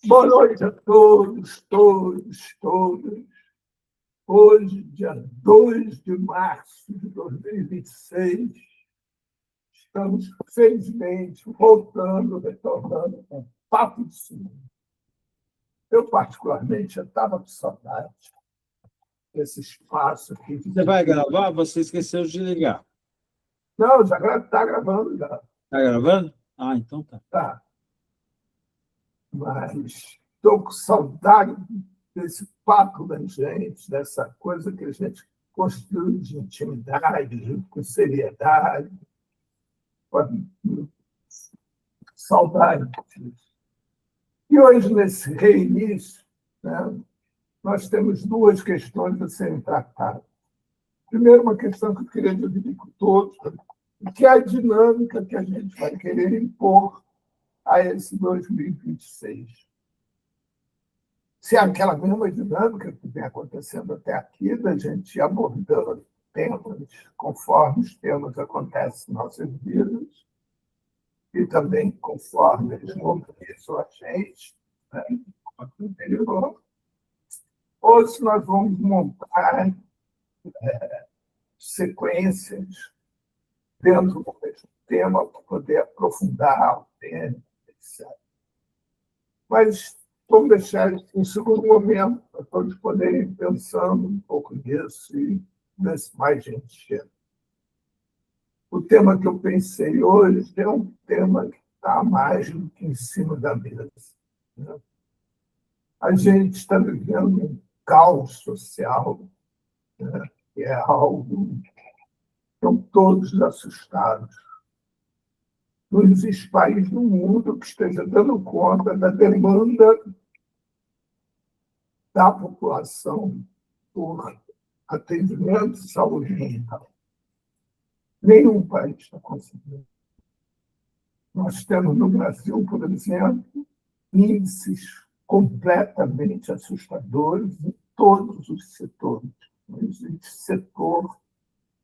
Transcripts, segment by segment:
Boa noite a todos, todas. Hoje, dia 2 de março de 2026, estamos, felizmente, retornando com o Papo de Cinema. Eu, particularmente, já estava com saudade desse espaço aqui. Você vai gravar? Você esqueceu de ligar. Não, já está gravando, já. Está gravando? Ah, então tá. Tá. Mas estou com saudade desse papo da gente, dessa coisa que a gente construiu de intimidade, com seriedade. Saudade disso. E hoje, nesse reinício, né, nós temos duas questões a serem tratadas. Primeiro, uma questão que eu queria dividir com todos, que é a dinâmica que a gente vai querer impor a esse 2026. Se é aquela mesma dinâmica que vem acontecendo até aqui, da gente abordando temas conforme os temas acontecem em nossas vidas e também conforme eles mobilizam a gente, né, no interior, ou se nós vamos montar sequências dentro do mesmo tema para poder aprofundar o tema, etc. Mas vamos deixar isso em segundo momento, para todos poderem ir pensando um pouco nisso e ver se mais gente chega. O tema que eu pensei hoje é um tema que está mais do que em cima da mesa, né? A gente está vivendo um caos social, né, que é algo que estão todos assustados. Não existe país no mundo que esteja dando conta da demanda da população por atendimento de saúde mental. Nenhum país está conseguindo. Nós temos no Brasil, por exemplo, índices completamente assustadores em todos os setores. Não existe setor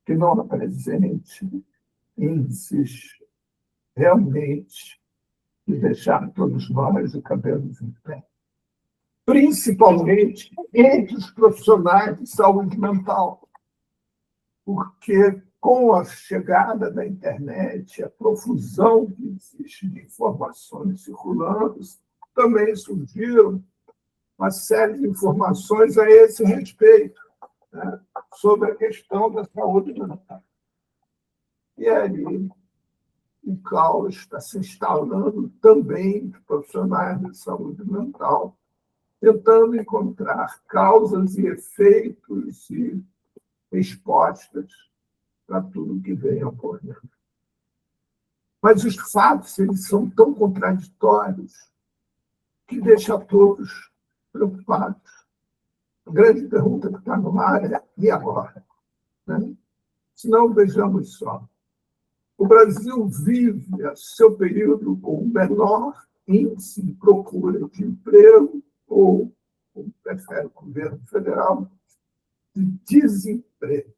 que não apresente índices realmente que deixaram todos nós de cabelos em pé. Principalmente entre os profissionais de saúde mental, porque com a chegada da internet, a profusão que existe de informações circulando, também surgiram uma série de informações a esse respeito, né, sobre a questão da saúde mental. E aí o caos está se instalando também de profissionais de saúde mental, tentando encontrar causas e efeitos e respostas para tudo que vem ocorrendo. Mas os fatos eles são tão contraditórios que deixam todos preocupados. A grande pergunta que está no ar é: e agora? Né? Se não, vejamos só. O Brasil vive a seu período com o menor índice de procura de emprego, ou, como prefere o governo federal, de desemprego.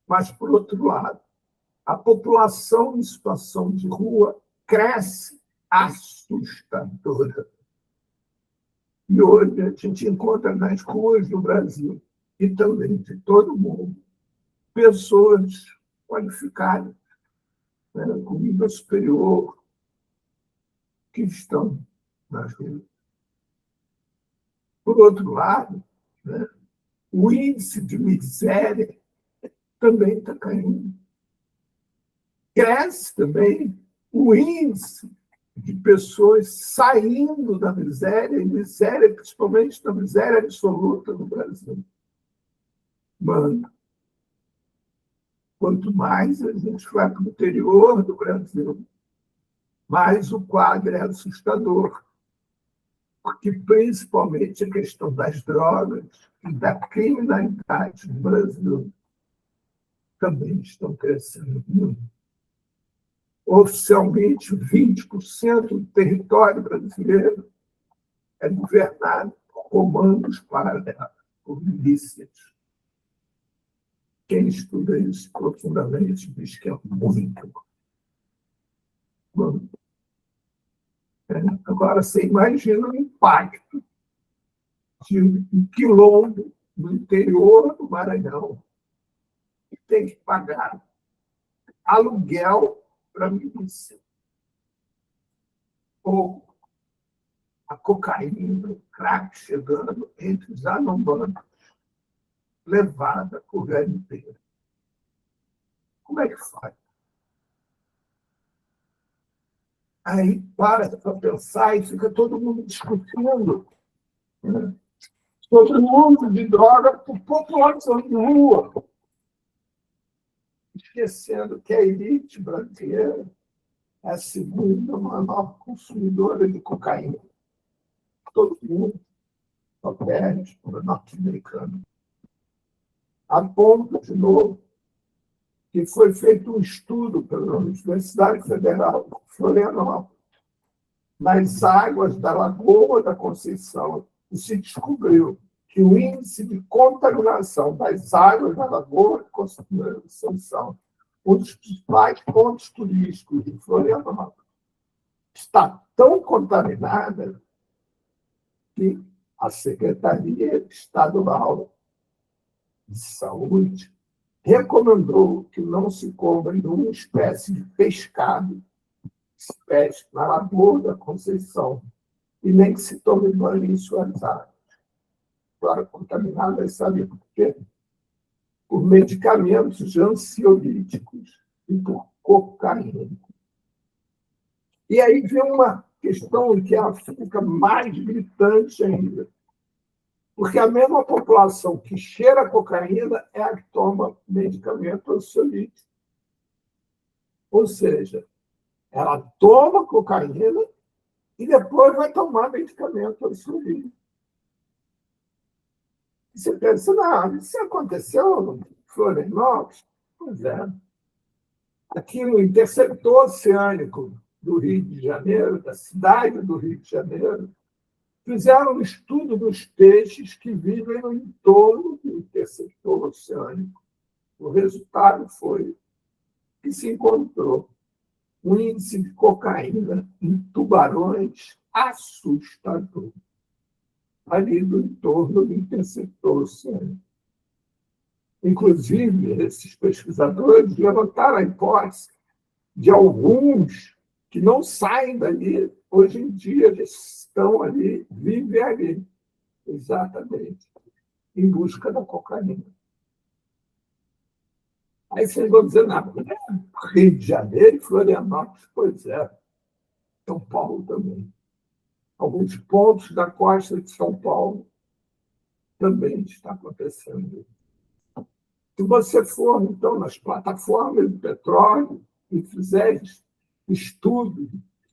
Mas, por outro lado, a população em situação de rua cresce assustadora. E hoje a gente encontra nas ruas do Brasil e também de todo o mundo pessoas qualificadas, né, com nível superior, que estão nas ruas. Por outro lado, né, o índice de miséria também está caindo. Cresce também o índice de pessoas saindo da miséria, e miséria, principalmente da miséria absoluta no Brasil. Mano, quanto mais a gente vai para o interior do Brasil, mais o quadro é assustador, porque principalmente a questão das drogas e da criminalidade no Brasil também estão crescendo muito. Oficialmente, 20% do território brasileiro é governado por comandos paralelos, por milícias. Quem estuda isso profundamente diz que é muito. Agora, você imagina o impacto de um quilombo no interior do Maranhão, que tem que pagar aluguel para a milícia, ou a cocaína, o crack chegando entre os anombanos, levada por garimpeiro. Como é que faz? Aí para pensar e fica todo mundo discutindo, né? Todo mundo de droga por população de rua, esquecendo que a elite brasileira é a segunda maior consumidora de cocaína. Todo mundo só perde para o norte-americano. A ponto, de novo, que foi feito um estudo pela Universidade Federal de Florianópolis, nas águas da Lagoa da Conceição, e se descobriu que o índice de contaminação das águas da Lagoa da Conceição, um dos principais pontos turísticos de Florianópolis, está tão contaminada que a Secretaria Estadual de Saúde recomendou que não se coma nenhuma espécie de pescado, espécie na Lagoa da Conceição, e nem que se tome banho em suas águas. Agora, contaminadas, sabe por quê? Por medicamentos ansiolíticos e por cocaína. E aí vem uma questão que ela fica mais gritante ainda. Porque a mesma população que cheira cocaína é a que toma medicamento ansiolítico. Ou seja, ela toma cocaína e depois vai tomar medicamento ansiolítico. E você pensa, não, isso aconteceu no Florianópolis? Pois é. Aqui no interceptor oceânico do Rio de Janeiro, da cidade do Rio de Janeiro, fizeram um estudo dos peixes que vivem no entorno do interceptor oceânico. O resultado foi que se encontrou um índice de cocaína em tubarões assustador, ali do entorno do interceptor oceânico. Inclusive, esses pesquisadores levantaram a hipótese de alguns que não saem dali, hoje em dia eles estão ali, vivem ali, exatamente, em busca da cocaína. Aí vocês vão dizer, não, Rio de Janeiro e Florianópolis, pois é, São Paulo também. Alguns pontos da costa de São Paulo também está acontecendo. Se você for, então, nas plataformas de petróleo e fizer estudos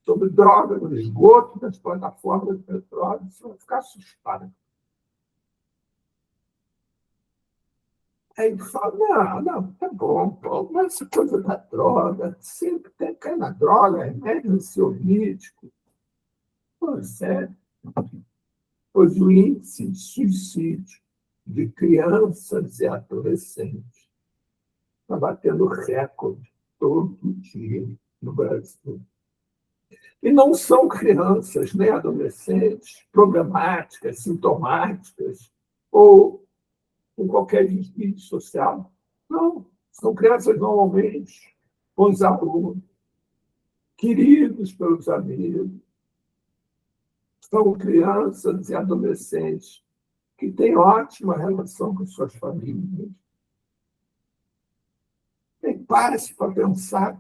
sobre droga no esgoto das plataformas de petróleo, você vai ficar assustado. Aí fala, não, tá bom, Paulo, mas essa coisa da droga, sempre tem que cair na droga, remédio ansiolítico. Pois é, pois o índice de suicídio de crianças e adolescentes está batendo recorde todo dia no Brasil. E não são crianças nem adolescentes problemáticas, sintomáticas, ou com qualquer desvio social. Não, são crianças normalmente, bons alunos, queridos pelos amigos. São crianças e adolescentes que têm ótima relação com suas famílias. E para-se para pensar,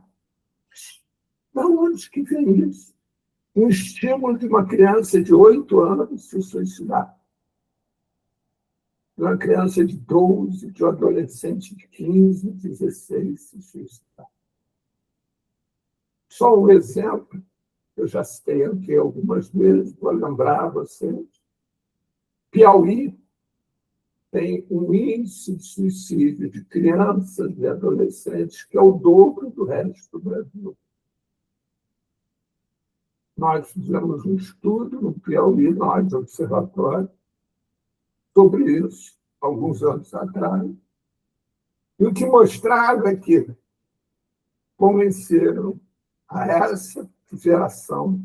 de onde que vem isso? Um estímulo de uma criança de 8 anos se suicidar. De uma criança de 12, de um adolescente de 15, 16 se suicidar. Só um exemplo, eu já citei aqui algumas vezes, vou lembrar a vocês. Piauí tem um índice de suicídio de crianças e adolescentes que é o dobro do resto do Brasil. Nós fizemos um estudo no Piauí, nós, observatório, sobre isso, alguns anos atrás, e o que mostrava é que convenceram a essa geração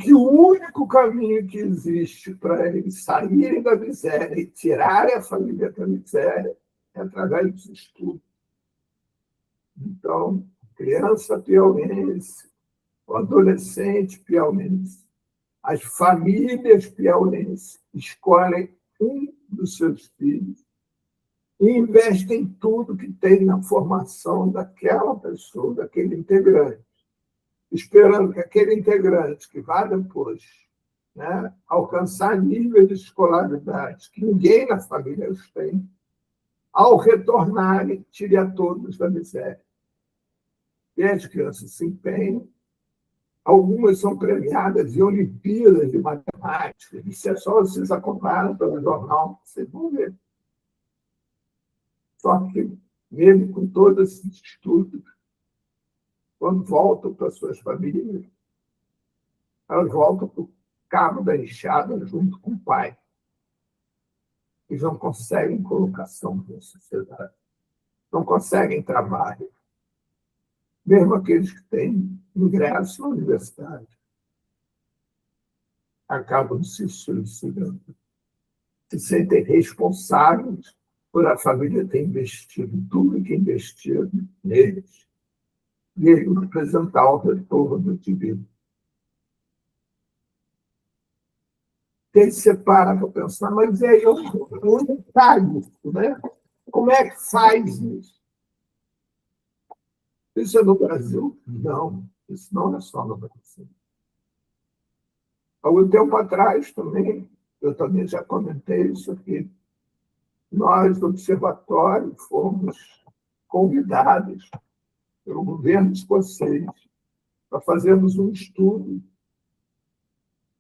que o único caminho que existe para eles saírem da miséria e tirarem a família da miséria é através dos estudos. Então, criança piauiense, o adolescente piauiense, as famílias piauienses escolhem um dos seus filhos e investem tudo que tem na formação daquela pessoa, daquele integrante, esperando que aquele integrante que vá depois, né, alcançar níveis de escolaridade que ninguém na família os tem, ao retornarem, tire a todos da miséria. E as crianças se empenham. Algumas são premiadas em Olimpíadas de Matemática. Isso é só vocês acompanharam pelo jornal, vocês vão ver. Só que, mesmo com todos esses estudos, quando voltam para suas famílias, elas voltam para o cabo da enxada junto com o pai. Eles não conseguem colocação na sociedade, não conseguem trabalho. Mesmo aqueles que têm ingresso na universidade acabam se suicidando. Se sentem responsáveis por a família ter investido tudo que investiu neles e ele representar o retorno divino. Quem se para para pensar, mas é eu onde está isso, né? Como é que faz isso? Isso é no Brasil? Não, isso não é só no Brasil. Há um tempo atrás também, eu também já comentei isso aqui, nós do Observatório fomos convidados pelo governo escocês para fazermos um estudo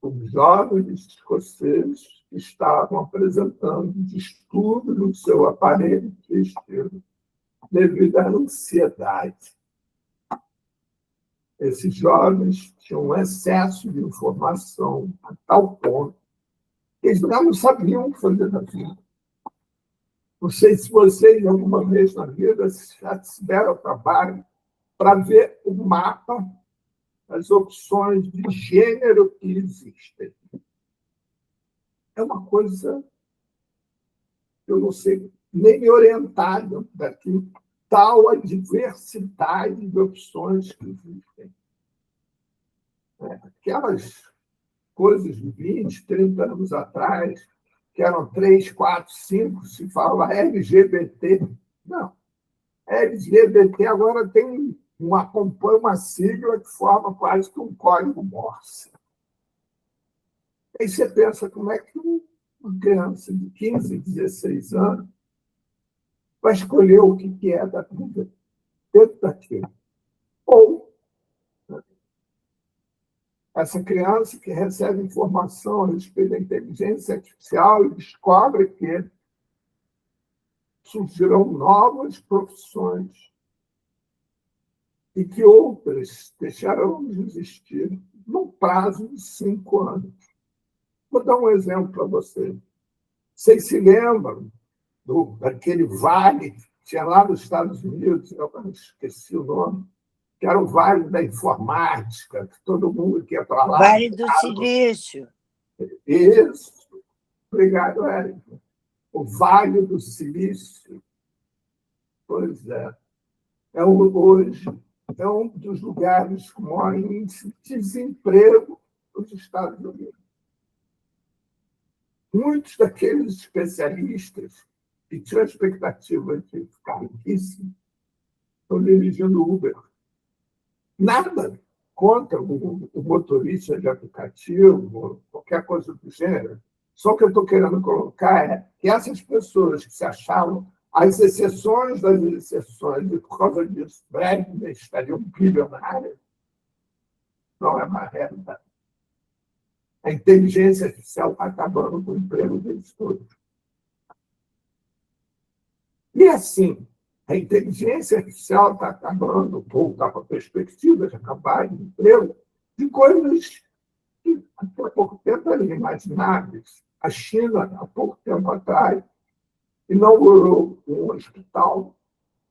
com jovens escoceses que estavam apresentando distúrbios no seu aparelho digestivo devido à ansiedade. Esses jovens tinham um excesso de informação a tal ponto que eles não sabiam o que fazer da vida. Não sei se vocês, alguma vez na vida, já se deram ao trabalho para ver o mapa das opções de gênero que existem. É uma coisa que eu não sei nem me orientar daqui, tal a diversidade de opções que existem. Aquelas coisas de 20, 30 anos atrás, que eram 3, 4, 5, se fala LGBT. Não. LGBT agora tem acompanha uma sigla que forma quase que um código Morse. Aí você pensa como é que uma criança de 15, 16 anos vai escolher o que é da vida dentro daquilo. Ou essa criança que recebe informação a respeito da inteligência artificial e descobre que surgirão novas profissões e que outras deixarão de existir no prazo de 5 anos. Vou dar um exemplo para vocês. Vocês se lembram daquele vale que tinha lá nos Estados Unidos, eu esqueci o nome, que era o Vale da Informática, que todo mundo que ia para lá... Vale do Silício. Isso. Obrigado, Érico. O Vale do Silício. Pois é. Hoje é um dos lugares com maior índice de desemprego nos Estados Unidos. Muitos daqueles especialistas que tinham a expectativa de ficar riquíssimos estão dirigindo Uber. Nada contra o motorista de aplicativo, qualquer coisa do gênero. Só o que eu estou querendo colocar é que essas pessoas que se achavam as exceções das exceções, e por causa disso, brevemente estariam bilionários, não é uma realidade. A inteligência artificial está acabando com o emprego deles todos. E assim, a inteligência artificial está acabando, ou está com a perspectiva de acabar de emprego, de coisas que há pouco tempo eram inimagináveis. A China, há pouco tempo atrás, inaugurou um hospital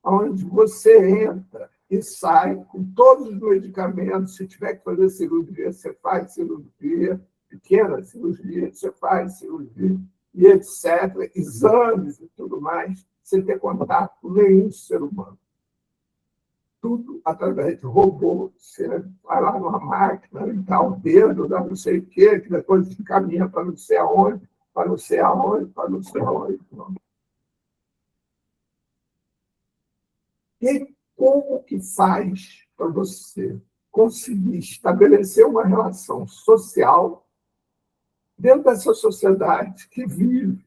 onde você entra e sai com todos os medicamentos. Se tiver que fazer cirurgia, você faz cirurgia, pequena cirurgia, você faz cirurgia, e etc., exames e tudo mais, sem ter contato com nenhum ser humano. Tudo através de robô. Você vai lá numa máquina, dá o dedo, dá não sei o quê, que depois se encaminha para não sei aonde, para não sei aonde, para não sei aonde. E como que faz para você conseguir estabelecer uma relação social dentro dessa sociedade que vive,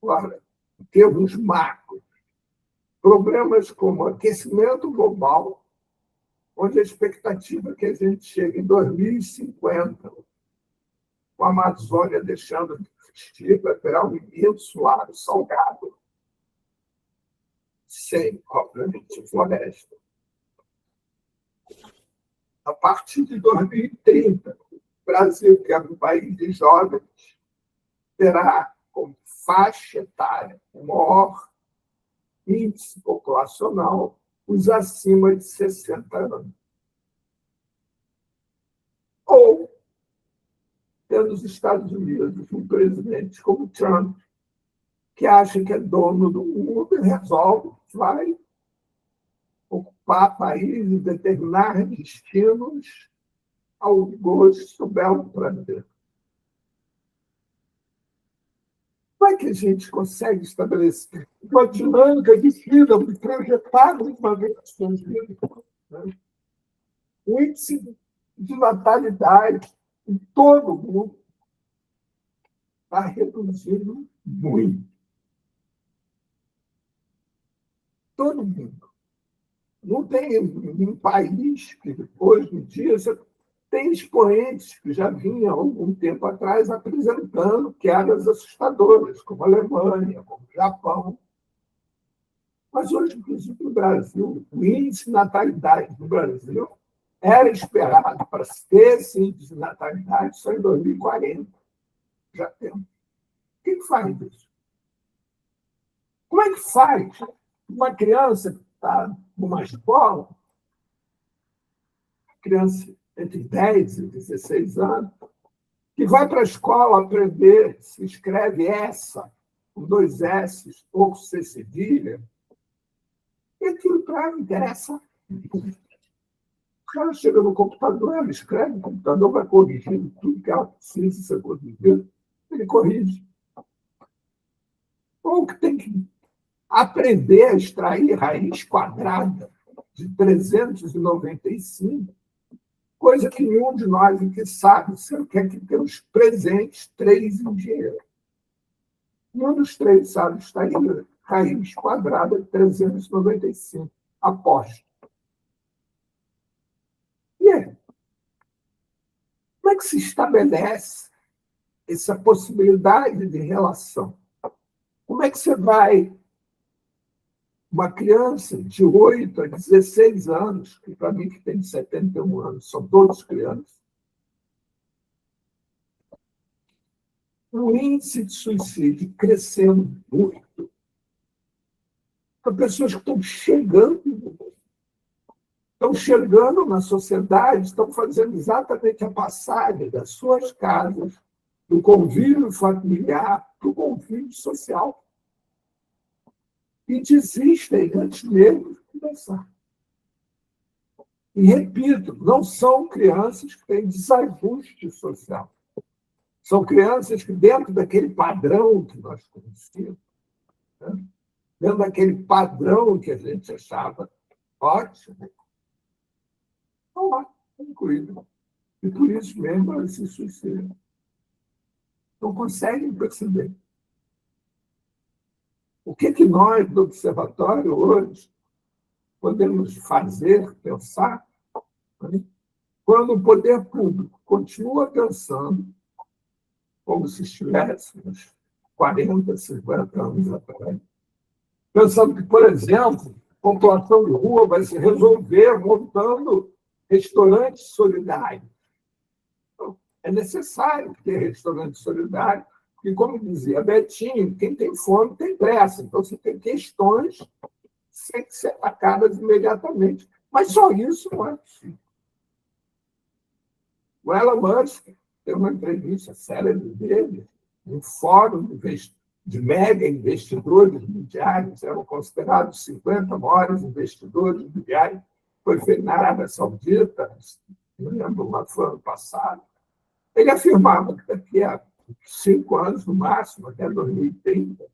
claro, em termos macros, problemas como aquecimento global, onde a expectativa é que a gente chegue em 2050, com a Amazônia deixando de existir, vai virar um imenso lago salgado, sem, obviamente, floresta. A partir de 2030, o Brasil, que é um país de jovens, terá como faixa etária o maior índice populacional os acima de 60 anos. Ou, tendo os Estados Unidos um presidente como Trump, que acha que é dono do mundo e resolve, vai ocupar países e determinar destinos ao gosto belo prazer. Como é que a gente consegue estabelecer uma dinâmica de vida projetada de uma vez estendida? O índice de natalidade em todo o mundo está reduzindo muito. Todo mundo. Não tem um país que, hoje em dia, você tem expoentes que já vinham, há algum tempo atrás, apresentando quedas assustadoras, como a Alemanha, como o Japão. Mas hoje, inclusive, no Brasil, o índice de natalidade no Brasil era esperado para ter esse índice de natalidade só em 2040. Já temos. Quem faz isso? Como é que faz uma criança que está numa escola, criança entre 10 e 16 anos, que vai para a escola aprender, se escreve essa, com 2 S, ou com C cedilha, e aquilo para ela interessa. O cara chega no computador, ela escreve, o computador vai corrigindo tudo que ela precisa ser corrigido, ele corrige. Ou que tem que aprender a extrair raiz quadrada de 395, coisa que nenhum de nós aqui sabe, se quer que temos presentes 3 em dinheiro. Nenhum dos 3 sabe extrair raiz quadrada de 395. Aposto. E aí? Como é que se estabelece essa possibilidade de relação? Como é que você vai, uma criança de 8 a 16 anos, que para mim que tem 71 anos, são todos crianças, o índice de suicídio crescendo muito, para pessoas que estão chegando na sociedade, estão fazendo exatamente a passagem das suas casas, do convívio familiar para o convívio social. E desistem antes mesmo de começar. E, repito, não são crianças que têm desajuste social. São crianças que, dentro daquele padrão que nós conhecíamos, né? Dentro daquele padrão que a gente achava ótimo, estão lá, incluídos. E, por isso mesmo, elas se suicidam. Não conseguem perceber. O que nós, do Observatório, hoje, podemos fazer, pensar, né? Quando o poder público continua pensando como se estivéssemos 40, 50 anos atrás, pensando que, por exemplo, a população de rua vai se resolver montando restaurantes solidários. Então, é necessário ter restaurante solidário, porque, como dizia Betinho, quem tem fome tem pressa. Então, você tem questões sem ser atacadas imediatamente. Mas só isso não é possível. O Elon Musk tem uma entrevista célebre dele, um fórum de mega investidores mundiais, eram considerados 50 maiores investidores mundiais, foi feito na Arábia Saudita, não lembro, mas foi ano passado. Ele afirmava que daqui a 5 anos, no máximo, até 2030,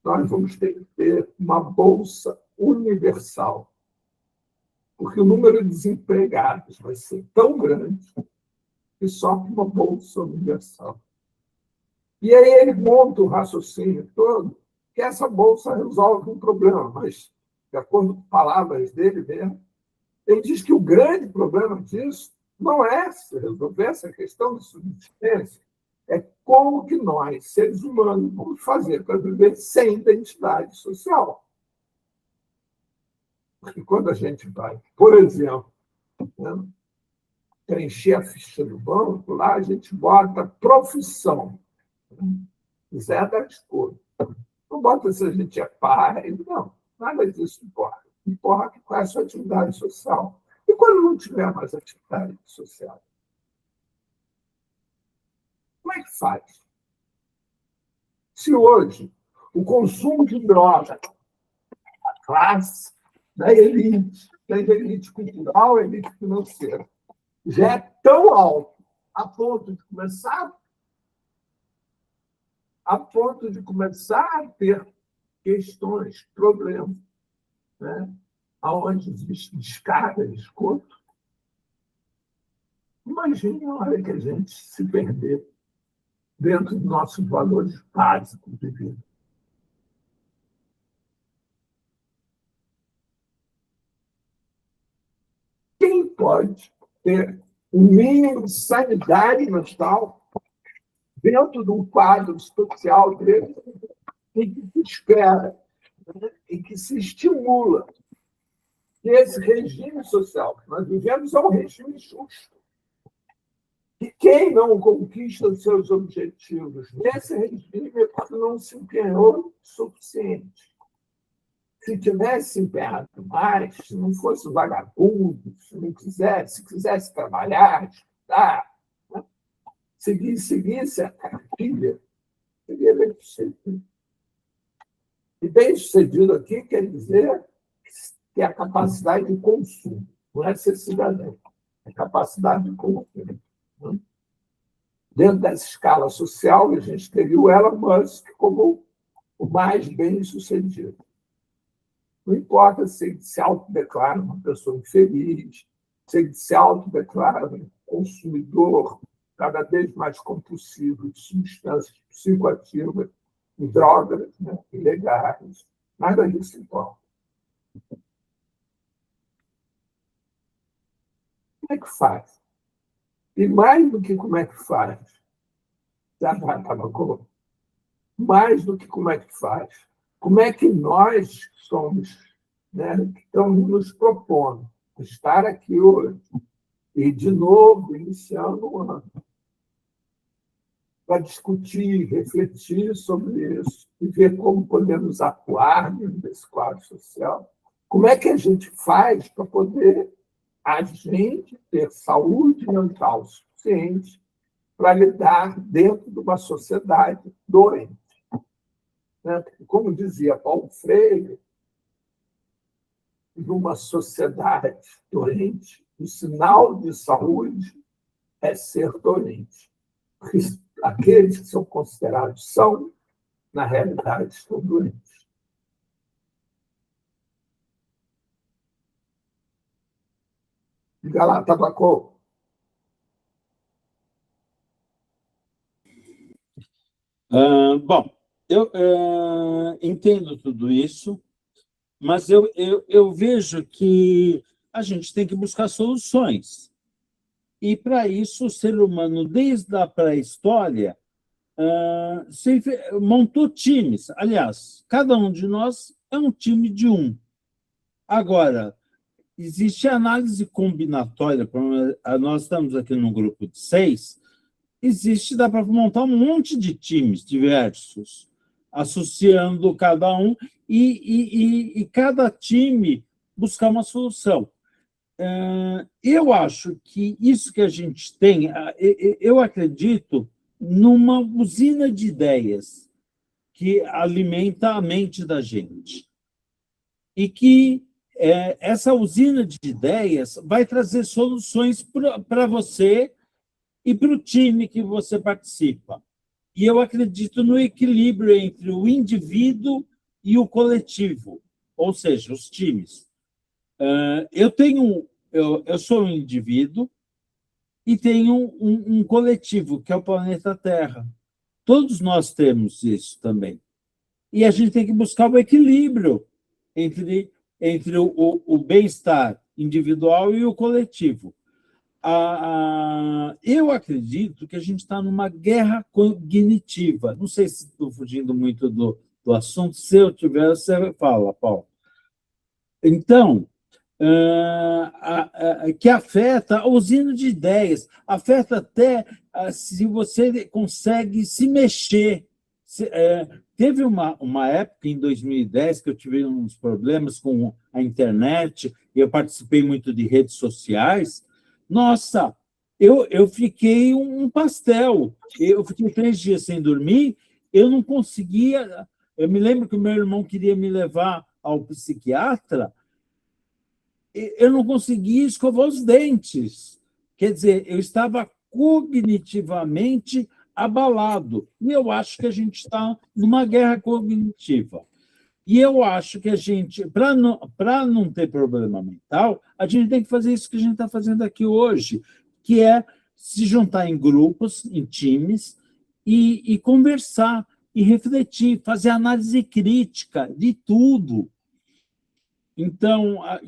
nós vamos ter que ter uma bolsa universal, porque o número de desempregados vai ser tão grande que só com uma bolsa universal. E aí ele monta o raciocínio todo que essa bolsa resolve um problema, mas, de acordo com palavras dele mesmo, ele diz que o grande problema disso não é resolver essa questão de subsistência, é como que nós, seres humanos, vamos fazer para viver sem identidade social. Porque quando a gente vai, por exemplo, né, preencher a ficha do banco, lá a gente bota profissão. Zé da escolha. Não bota se a gente é pai, não, nada disso importa. Importa qual é a sua atividade social. E quando não tiver mais atividade social? Como é que faz? Se hoje o consumo de droga, a classe da elite cultural, elite financeira, já é tão alto a ponto de começar a ter questões, problemas, né? Onde existe descarga de esgoto. Imagine a hora que a gente se perder dentro dos nossos valores básicos de vida. Quem pode ter um mínimo de sanidade mental dentro de um quadro social dele e que se espera, né? E que se estimula que esse regime social que nós vivemos é um regime justo. E quem não conquista os seus objetivos nesse regime é porque não se empenhou o suficiente. Se tivesse se empenhado mais, se não fosse vagabundo, se quisesse trabalhar, estudar, né? Seguisse a cartilha, seria bem-sucedido. E bem-sucedido aqui quer dizer que é a capacidade de consumo, não é ser cidadão, é a capacidade de consumo. Dentro dessa escala social, a gente teria o Elon Musk como o mais bem-sucedido. Não importa se ele se autodeclara uma pessoa infeliz, se ele se autodeclara um consumidor cada vez mais compulsivo de substâncias psicoativas, de drogas, né, ilegais. Nada disso importa. Como é que faz? E mais do que como é que faz, já estava mais do que como é que faz, como é que nós somos, né, que estamos nos propondo estar aqui hoje e, de novo, iniciando o ano, para discutir, refletir sobre isso e ver como podemos atuar nesse quadro social. Como é que a gente faz para poder a gente ter saúde mental suficiente para lidar dentro de uma sociedade doente? Como dizia Paulo Freire, numa sociedade doente, o sinal de saúde é ser doente. Porque aqueles que são considerados são, na realidade, estão doentes. Diga lá, Tabaco. Bom, eu entendo tudo isso, mas eu vejo que a gente tem que buscar soluções. E, para isso, o ser humano, desde a pré-história, montou times. Aliás, cada um de nós é um time de um. Agora, existe análise combinatória, nós estamos aqui num grupo de 6, dá para montar um monte de times diversos. associando cada um e cada time buscar uma solução. Eu acho que isso que a gente tem, eu acredito numa usina de ideias que alimenta a mente da gente. E que essa usina de ideias vai trazer soluções para você e para o time que você participa. E eu acredito no equilíbrio entre o indivíduo e o coletivo, ou seja, os times. Eu sou um indivíduo e tenho um coletivo, que é o planeta Terra. Todos nós temos isso também. E a gente tem que buscar o equilíbrio entre o bem-estar individual e o coletivo. Eu acredito que a gente está numa guerra cognitiva. Não sei se estou fugindo muito do assunto. Se eu tiver, você fala, Paulo. Então, que afeta a usina de ideias, afeta até se você consegue se mexer. Teve uma época, em 2010, que eu tive uns problemas com a internet, eu participei muito de redes sociais. Nossa, eu fiquei um pastel. Eu fiquei 3 dias sem dormir, eu não conseguia... Eu me lembro que o meu irmão queria me levar ao psiquiatra, eu não conseguia escovar os dentes. Quer dizer, eu estava cognitivamente abalado. E eu acho que a gente está numa guerra cognitiva. E eu acho que a gente, para não ter problema mental, a gente tem que fazer isso que a gente está fazendo aqui hoje, que é se juntar em grupos, em times, e conversar, e refletir, fazer análise crítica de tudo. Então, a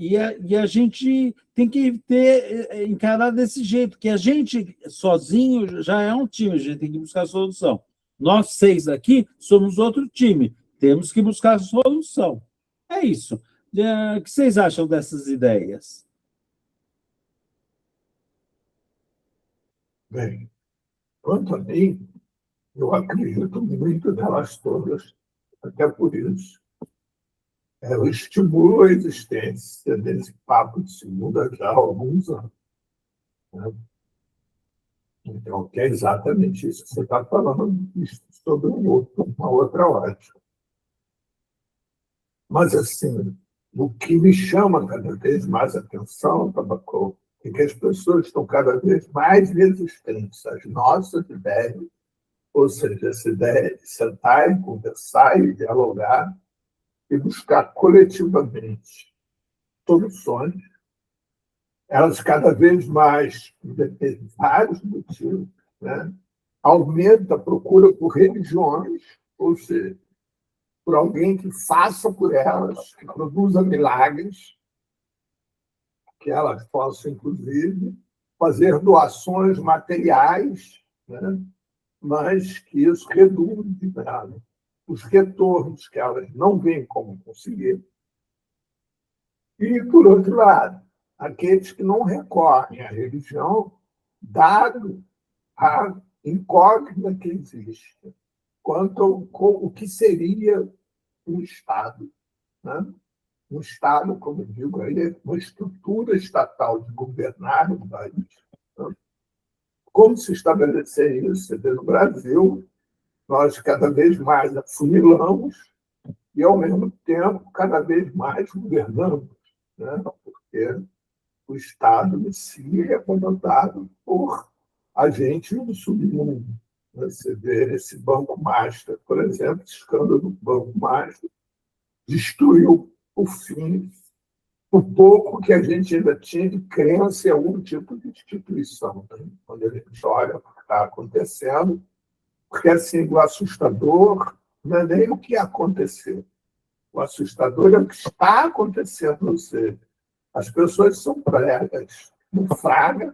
gente tem que encarar desse jeito, que a gente sozinho já é um time, a gente tem que buscar a solução. Nós 6 aqui somos outro time, temos que buscar a solução. É isso. O que vocês acham dessas ideias? Bem, quanto a mim, eu acredito muito nelas todas, até por isso. Eu estimulo a existência desse papo de segunda já há alguns anos. Né? Então, que é exatamente isso que você está falando, sobre uma outra ótica. Mas, assim, o que me chama cada vez mais a atenção, Tabacô, é que as pessoas estão cada vez mais resistentes às nossas ideias, ou seja, essa ideia de sentar e conversar e dialogar e buscar coletivamente soluções. Elas cada vez mais, por vários motivos, né, aumenta a procura por religiões, ou seja, por alguém que faça por elas, que produza milagres, que elas possam, inclusive, fazer doações materiais, né, mas que isso redunde nela. Os retornos que elas não veem como conseguir. E, por outro lado, aqueles que não recorrem à religião, dado a incógnita que existe quanto ao que seria um Estado. Né? Um Estado, como eu digo, aí, uma estrutura estatal de governar um país. Né? Como se estabelecer isso? No Brasil, nós cada vez mais afunilamos e, ao mesmo tempo, cada vez mais governamos, né? Porque o Estado em si é comandado por agentes do submundo. Você vê esse Banco Master, por exemplo, esse escândalo do Banco Master destruiu, por fim, o pouco que a gente ainda tinha de crença em algum tipo de instituição. Né? Quando a gente olha o que está acontecendo, porque assim, o assustador não é nem o que aconteceu. O assustador é o que está acontecendo, ou seja, as pessoas são pregas no fraga,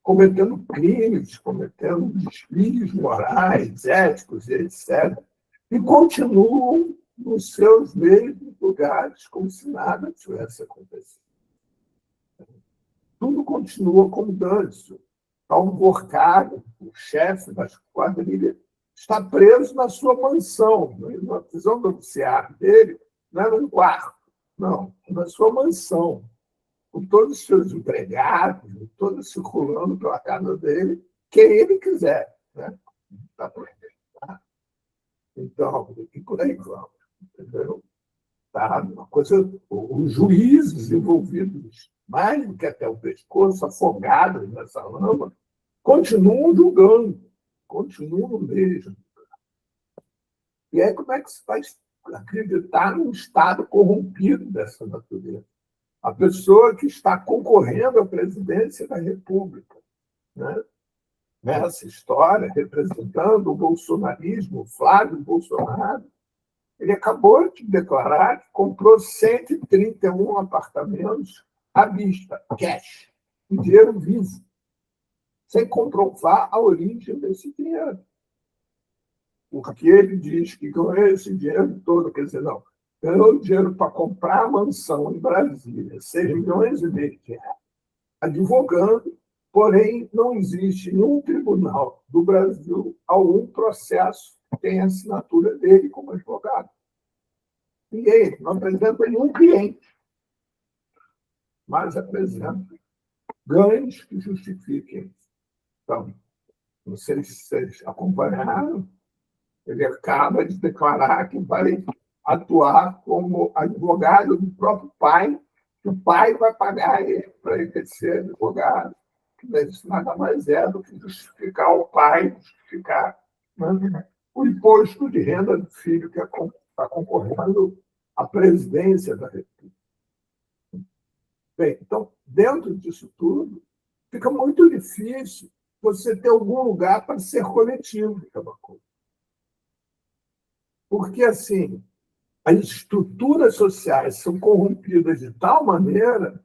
cometendo crimes, cometendo desvios morais, éticos, etc., e continuam nos seus mesmos lugares como se nada tivesse acontecido. Tudo continua como danço. Há um Borcário, o chefe das quadrilhas, está preso na sua mansão, na prisão domiciliar dele, não é num quarto, não, na sua mansão, com todos os seus empregados, todos circulando pela casa dele, quem ele quiser. Né? Tá proibido, tá? Então, e por aí vamos. Entendeu? Tá? Uma coisa, os juízes envolvidos, mais do que até o pescoço, afogados nessa lama, continuam julgando, continuam mesmo. E aí, como é que se vai acreditar num Estado corrompido dessa natureza? A pessoa que está concorrendo à presidência da República, né? Nessa história, representando o bolsonarismo, o Flávio Bolsonaro, ele acabou de declarar que comprou 131 apartamentos à vista, cash, em dinheiro vivo, sem comprovar a origem desse dinheiro. Porque ele diz que ganhou esse dinheiro todo, quer dizer, não, ganhou dinheiro para comprar a mansão em Brasília, 6 milhões e meio de reais, advogando, porém não existe nenhum tribunal do Brasil algum processo que tenha a assinatura dele como advogado. Ninguém, não apresenta nenhum cliente, mas apresenta ganhos que justifiquem. Então, não sei se vocês acompanharam, ele acaba de declarar que vai atuar como advogado do próprio pai, que o pai vai pagar ele para ele ser advogado. Isso nada mais é do que justificar o pai, justificar, né, o imposto de renda do filho que está concorrendo à presidência da República. Bem, então, dentro disso tudo, fica muito difícil você ter algum lugar para ser coletivo de Camacuã. Porque, assim, as estruturas sociais são corrompidas de tal maneira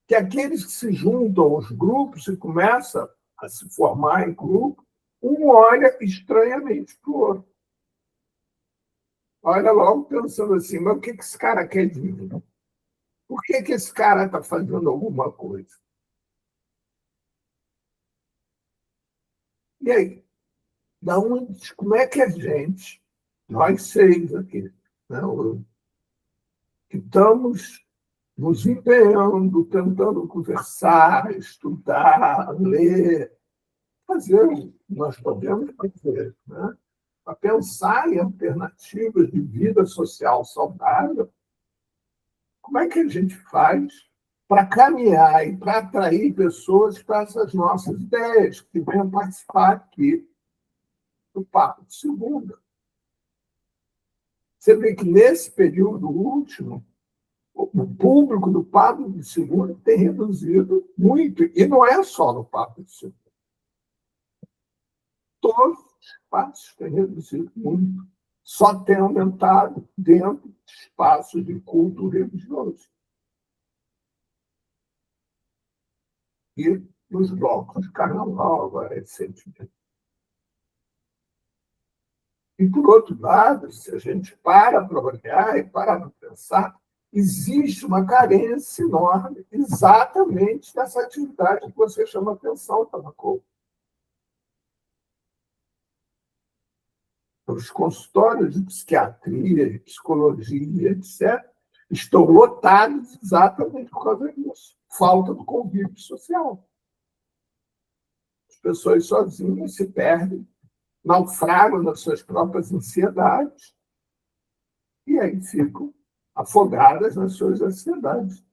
que aqueles que se juntam aos grupos e começam a se formar em grupo, um olha estranhamente para o outro. Olha logo pensando assim, mas o que esse cara quer de mim? Por que esse cara está fazendo alguma coisa? E aí, como é que a gente, nós 6 aqui, né, que estamos nos empenhando, tentando conversar, estudar, ler, fazer o que nós podemos fazer, né? Para pensar em alternativas de vida social saudável, como é que a gente faz para caminhar e para atrair pessoas para essas nossas ideias, que venham participar aqui do Papo de Segunda? Você vê que nesse período último, o público do Papo de Segunda tem reduzido muito, e não é só no Papo de Segunda. Todos os espaços têm reduzido muito. Só tem aumentado dentro de espaços de culto religioso. E nos blocos de carnaval, agora, recentemente. E, por outro lado, se a gente para olhar e para pensar, existe uma carência enorme exatamente dessa atividade que você chama atenção, Tamacou. Os consultórios de psiquiatria, de psicologia, etc., estão lotados exatamente por causa disso. Falta do convívio social. As pessoas sozinhas se perdem, naufragam nas suas próprias ansiedades e aí ficam afogadas nas suas ansiedades.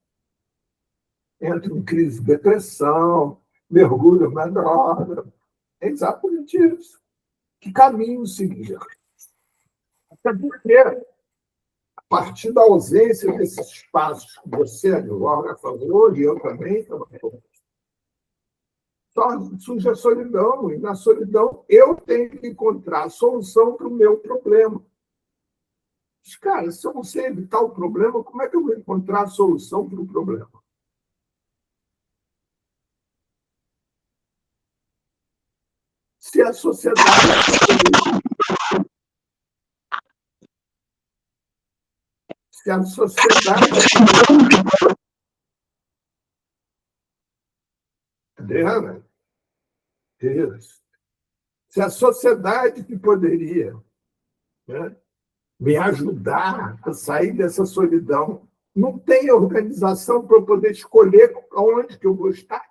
Entram em crise de depressão, mergulham na droga. É exatamente isso. Que caminho seguir? Até porque, a partir da ausência desses espaços que você, advoga, falou, e eu também, só surge a solidão, e na solidão eu tenho que encontrar a solução para o meu problema. Mas, cara, se eu não sei evitar o problema, como é que eu vou encontrar a solução para o problema? Se a sociedade se a sociedade Adriana, isso. Se a sociedade que poderia, né, me ajudar a sair dessa solidão não tem organização para eu poder escolher aonde que eu vou estar.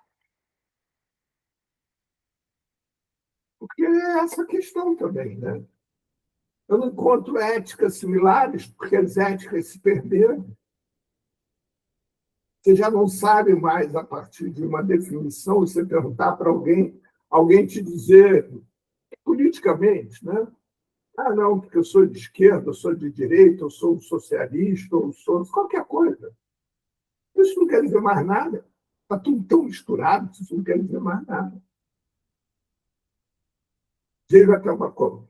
Porque é essa questão também, né? Eu não encontro éticas similares, porque as éticas se perderam. Você já não sabe mais, a partir de uma definição, você perguntar para alguém, alguém te dizer politicamente, né? Ah, não, porque eu sou de esquerda, eu sou de direita, eu sou um socialista, eu sou qualquer coisa. Isso não quer dizer mais nada. Está tudo tão misturado, isso não quer dizer mais nada. Diga até uma coisa.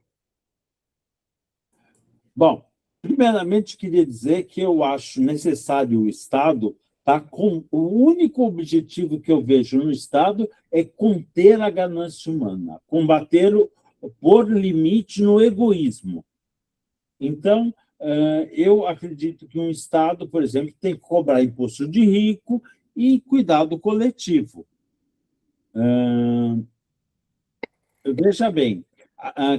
Bom, primeiramente, queria dizer que eu acho necessário o Estado, tá? O único objetivo que eu vejo no Estado é conter a ganância humana, combater, pôr limite no egoísmo. Então, eu acredito que um Estado, por exemplo, tem que cobrar imposto de rico e cuidar do coletivo. Veja bem,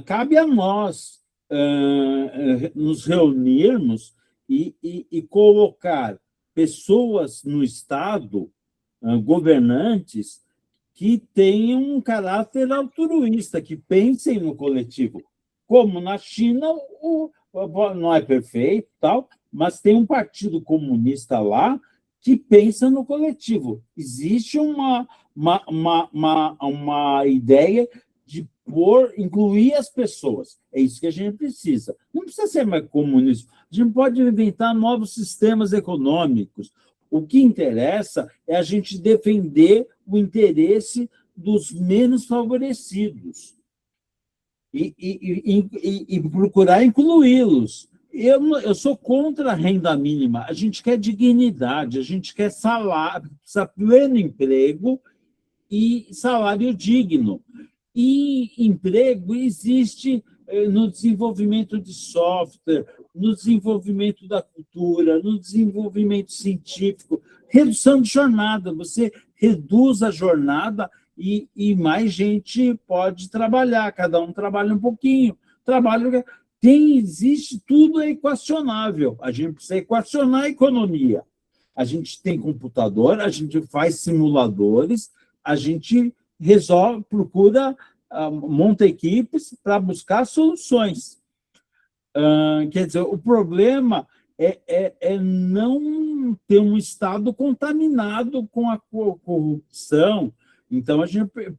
cabe a nós nos reunirmos e colocar pessoas no Estado, governantes, que tenham um caráter altruísta, que pensem no coletivo. Como na China, não é perfeito, tal, mas tem um partido comunista lá que pensa no coletivo. Existe uma ideia de incluir as pessoas. É isso que a gente precisa. Não precisa ser mais comunismo. A gente pode inventar novos sistemas econômicos. O que interessa é a gente defender o interesse dos menos favorecidos e procurar incluí-los. Eu sou contra a renda mínima. A gente quer dignidade, a gente quer salário, pleno emprego e salário digno. E emprego existe no desenvolvimento de software, no desenvolvimento da cultura, no desenvolvimento científico, redução de jornada. Você reduz a jornada e mais gente pode trabalhar, cada um trabalha um pouquinho. Existe, tudo é equacionável. A gente precisa equacionar a economia. A gente tem computador, a gente faz simuladores, a gente resolve, procura, monta equipes para buscar soluções. Quer dizer, o problema é não ter um Estado contaminado com a corrupção. Então,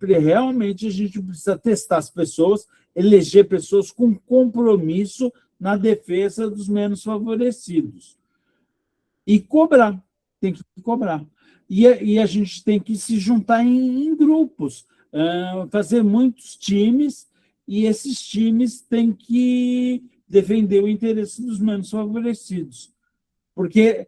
realmente a gente precisa testar as pessoas, eleger pessoas com compromisso na defesa dos menos favorecidos. E cobrar, tem que cobrar. E a gente tem que se juntar em grupos, fazer muitos times, e esses times têm que defender o interesse dos menos favorecidos. Porque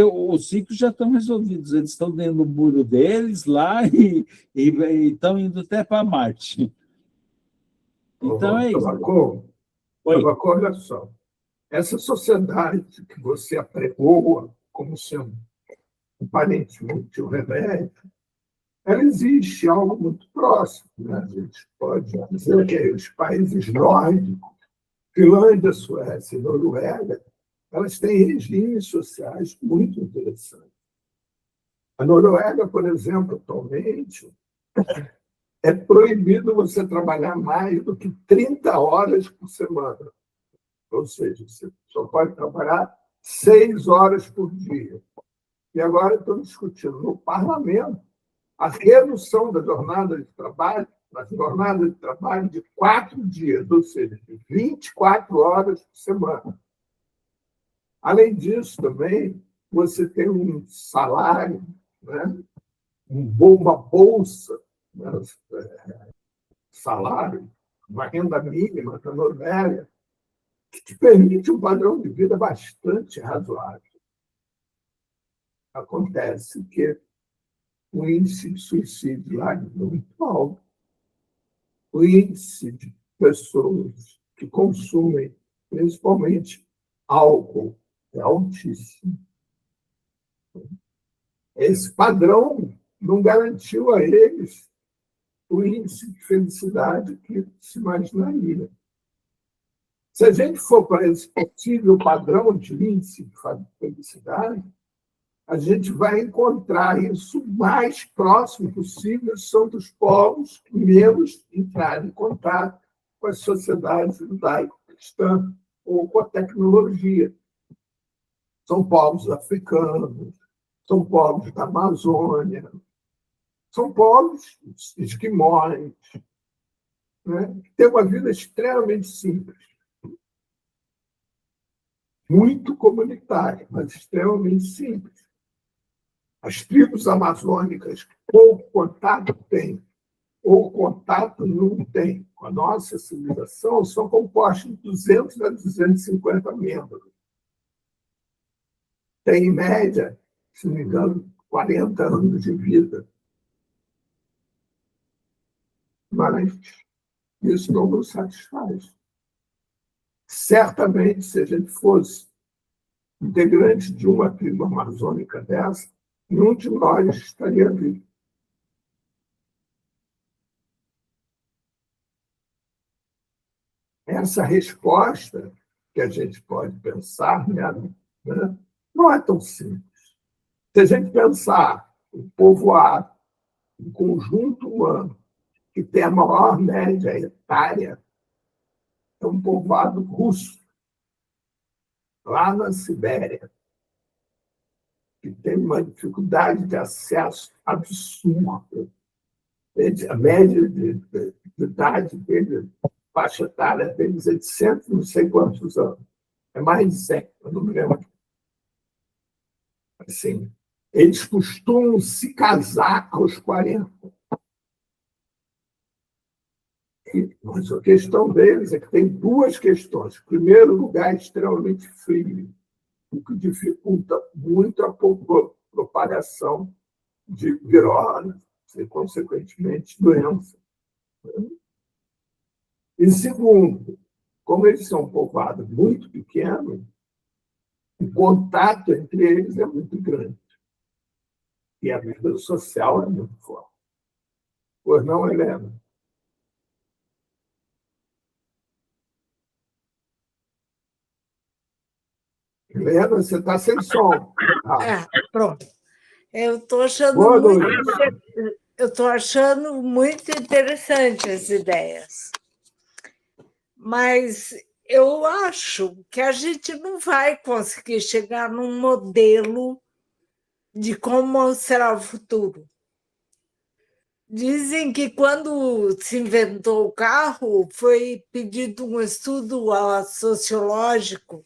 os ciclos já estão resolvidos, eles estão dentro do muro deles lá e estão indo até para Marte. Então é isso. Tabaco, olha só. Essa sociedade que você apregoa como sendo aparentemente o remédio, ela existe algo muito próximo. Né? A gente pode dizer que os países nórdicos, Finlândia, Suécia e Noruega, elas têm regimes sociais muito interessantes. A Noruega, por exemplo, atualmente, é proibido você trabalhar mais do que 30 horas por semana. Ou seja, você só pode trabalhar 6 horas por dia. E agora estão discutindo no parlamento a redução da jornada de trabalho, de 4 dias, ou seja, de 24 horas por semana. Além disso, também, você tem um salário, né? Uma bolsa, né? Salário, uma renda mínima da Noruega, que te permite um padrão de vida bastante razoável. Acontece que o índice de suicídio lá é muito alto. O índice de pessoas que consumem, principalmente álcool, é altíssimo. Esse padrão não garantiu a eles o índice de felicidade que se imaginaria. Se a gente for para esse possível padrão de índice de felicidade, a gente vai encontrar isso mais próximo possível, são dos povos que menos entraram em contato com as sociedades judaico-cristãs ou com a tecnologia. São povos africanos, são povos da Amazônia, são povos esquimós, né, que têm uma vida extremamente simples, muito comunitária, mas extremamente simples. As tribos amazônicas, pouco contato têm, ou contato não tem com a nossa civilização, são compostas de 200 a 250 membros. Tem, em média, se não me engano, 40 anos de vida. Mas isso não nos satisfaz. Certamente, se a gente fosse integrante de uma tribo amazônica dessa, nenhum de nós estaria vivo. Essa resposta que a gente pode pensar, né, não é tão simples. Se a gente pensar o povoado, o conjunto humano, que tem a maior média etária, é um povoado russo, lá na Sibéria, que tem uma dificuldade de acesso absurda. A média de idade dele, faixa etária deles é de 100, não sei quantos anos. É mais de 100, eu não me lembro. Assim, eles costumam se casar aos 40. Mas a questão deles é que tem duas questões. Em primeiro lugar, é extremamente frio, o que dificulta muito a propagação de virose e, consequentemente, doença. E segundo, como eles são um povoado muito pequeno, o contato entre eles é muito grande. E a vida social é muito forte. Pois não, Helena? Helena, você está sem som. Pronto. Eu estou achando Boa muito, noite. eu estou achando muito interessante as ideias. Mas eu acho que a gente não vai conseguir chegar num modelo de como será o futuro. Dizem que quando se inventou o carro, foi pedido um estudo sociológico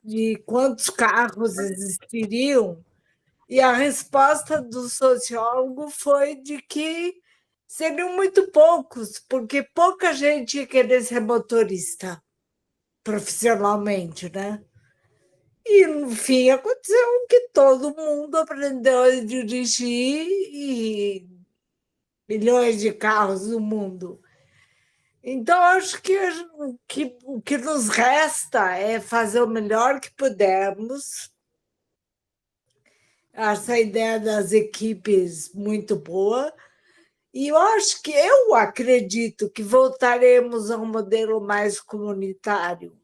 de quantos carros existiriam, e a resposta do sociólogo foi de que seriam muito poucos, porque pouca gente ia querer ser motorista profissionalmente, né? E, no fim, aconteceu que todo mundo aprendeu a dirigir e milhões de carros no mundo. Então, acho que o que nos resta é fazer o melhor que pudermos. Essa ideia das equipes muito boa. E eu acredito que voltaremos a um modelo mais comunitário,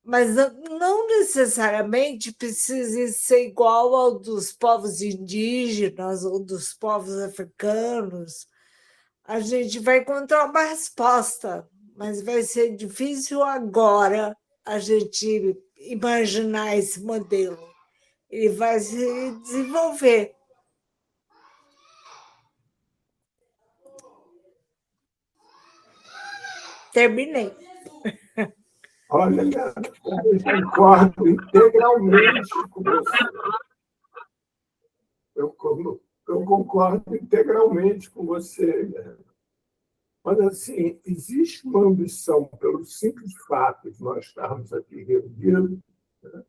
mas não necessariamente precisa ser igual ao dos povos indígenas ou dos povos africanos. A gente vai encontrar uma resposta, mas vai ser difícil agora a gente imaginar esse modelo. Ele vai se desenvolver. Terminei. Olha, Helena, eu concordo integralmente com você. Eu concordo integralmente com você, Helena. Mas, assim, existe uma ambição, pelo simples fato de nós estarmos aqui reunidos, né,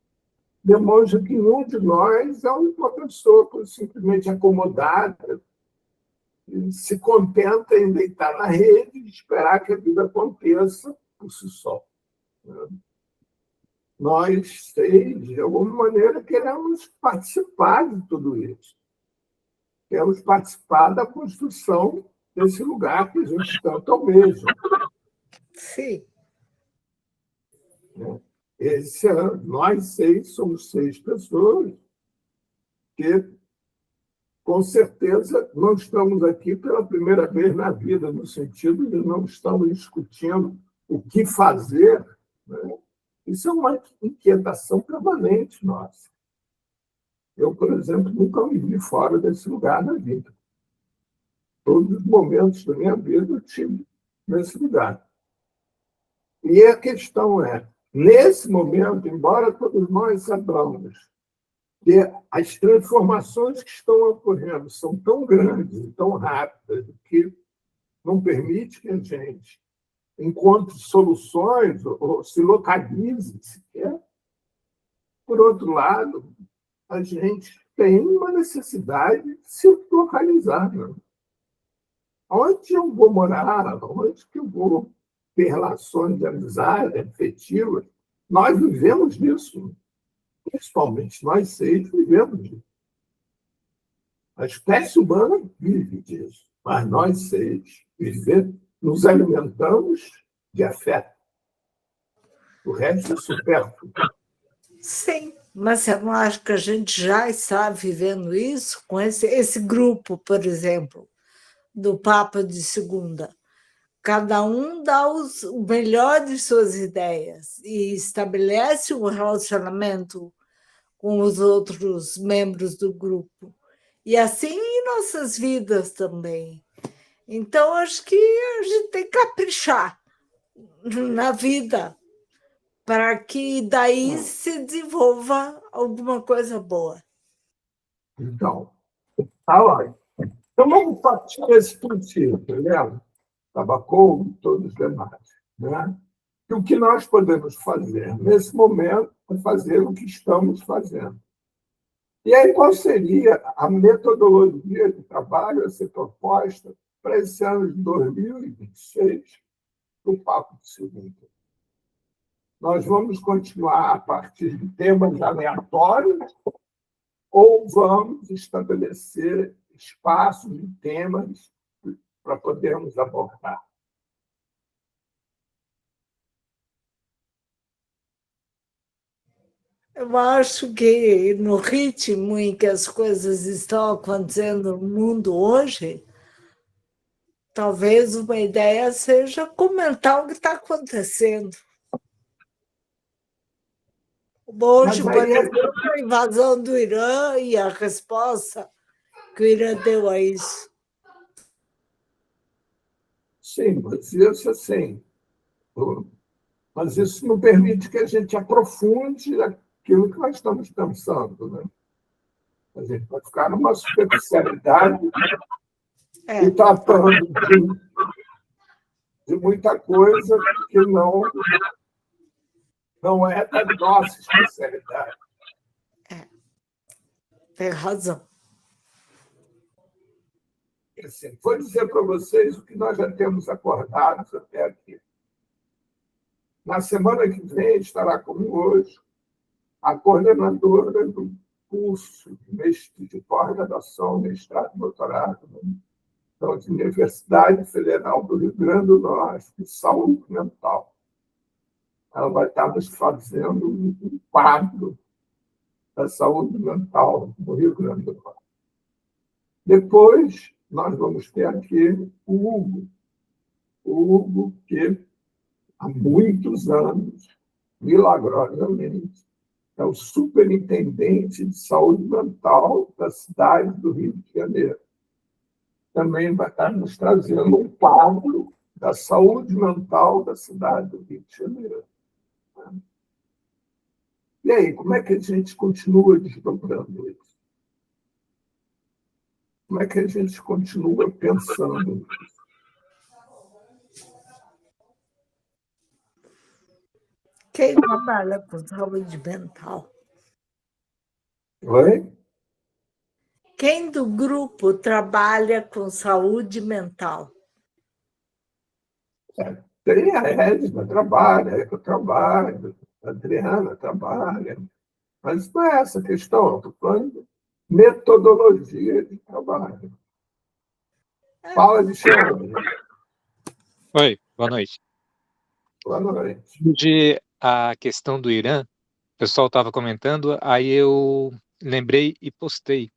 demonstra que nenhum de nós é uma pessoa simplesmente acomodada e se contenta em deitar na rede e esperar que a vida aconteça por si só. Né? Nós seis, de alguma maneira, queremos participar de tudo isso. Queremos participar da construção desse lugar que a gente tanto almeja. Sim. Né? Nós 6 somos 6 pessoas que, com certeza, não estamos aqui pela primeira vez na vida, no sentido de não estamos discutindo o que fazer. Né? Isso é uma inquietação permanente nossa. Eu, por exemplo, nunca me vi fora desse lugar na vida. Todos os momentos da minha vida eu tive nesse lugar. E a questão é, nesse momento, embora todos nós saibamos que as transformações que estão ocorrendo são tão grandes e tão rápidas que não permite que a gente encontre soluções ou se localize sequer, por outro lado, a gente tem uma necessidade de se localizar. Né? Onde eu vou morar, onde que eu vou ter relações de amizade, afetivas, nós vivemos disso. Principalmente nós 6 vivemos disso. A espécie humana vive disso, mas nós 6 nos alimentamos de afeto. O resto é supérfluo. Sim, mas você não acha que a gente já está vivendo isso com esse grupo, por exemplo, do Papa de Segunda? Cada um dá o melhor de suas ideias e estabelece um relacionamento com os outros membros do grupo. E assim em nossas vidas também. Então, acho que a gente tem que caprichar na vida para que daí se desenvolva alguma coisa boa. Então, tá lá. Então, vamos partir desse princípio, né? Tabacou e todos os demais. Né? E o que nós podemos fazer nesse momento é fazer o que estamos fazendo. E aí, qual seria a metodologia de trabalho a ser proposta para esse ano de 2026 do Papo de Segunda? Nós vamos continuar a partir de temas aleatórios ou vamos estabelecer espaços e temas para podermos abordar? Eu acho que no ritmo em que as coisas estão acontecendo no mundo hoje, talvez uma ideia seja comentar o que está acontecendo. Hoje, por exemplo, a invasão do Irã e a resposta que o Irã deu a isso. Sim, mas isso assim. Mas isso não permite que a gente aprofunde aquilo que nós estamos pensando. Né? A gente vai ficar numa superficialidade e tratando de muita coisa que não é da nossa especialidade. Tem razão. Assim, vou dizer para vocês o que nós já temos acordado até aqui. Na semana que vem estará conosco a coordenadora do curso de pós-graduação, mestrado e doutorado da Universidade Federal do Rio Grande do Norte, de saúde mental. Ela vai estar nos fazendo um quadro da saúde mental no Rio Grande do Norte. Depois, nós vamos ter aqui o Hugo, que há muitos anos, milagrosamente, é o superintendente de saúde mental da cidade do Rio de Janeiro. Também vai estar nos trazendo um quadro da saúde mental da cidade do Rio de Janeiro. E aí, como é que a gente continua desdobrando isso? Como é que a gente continua pensando nisso? Quem trabalha com saúde mental? Oi? Quem do grupo trabalha com saúde mental? Tem a Edna, trabalha, eu trabalho, a Adriana trabalha, mas não é essa a questão, eu estou falando de metodologia de trabalho. Fala, Alexandre. Oi, boa noite. Boa noite. De a questão do Irã, o pessoal estava comentando, aí eu lembrei e postei.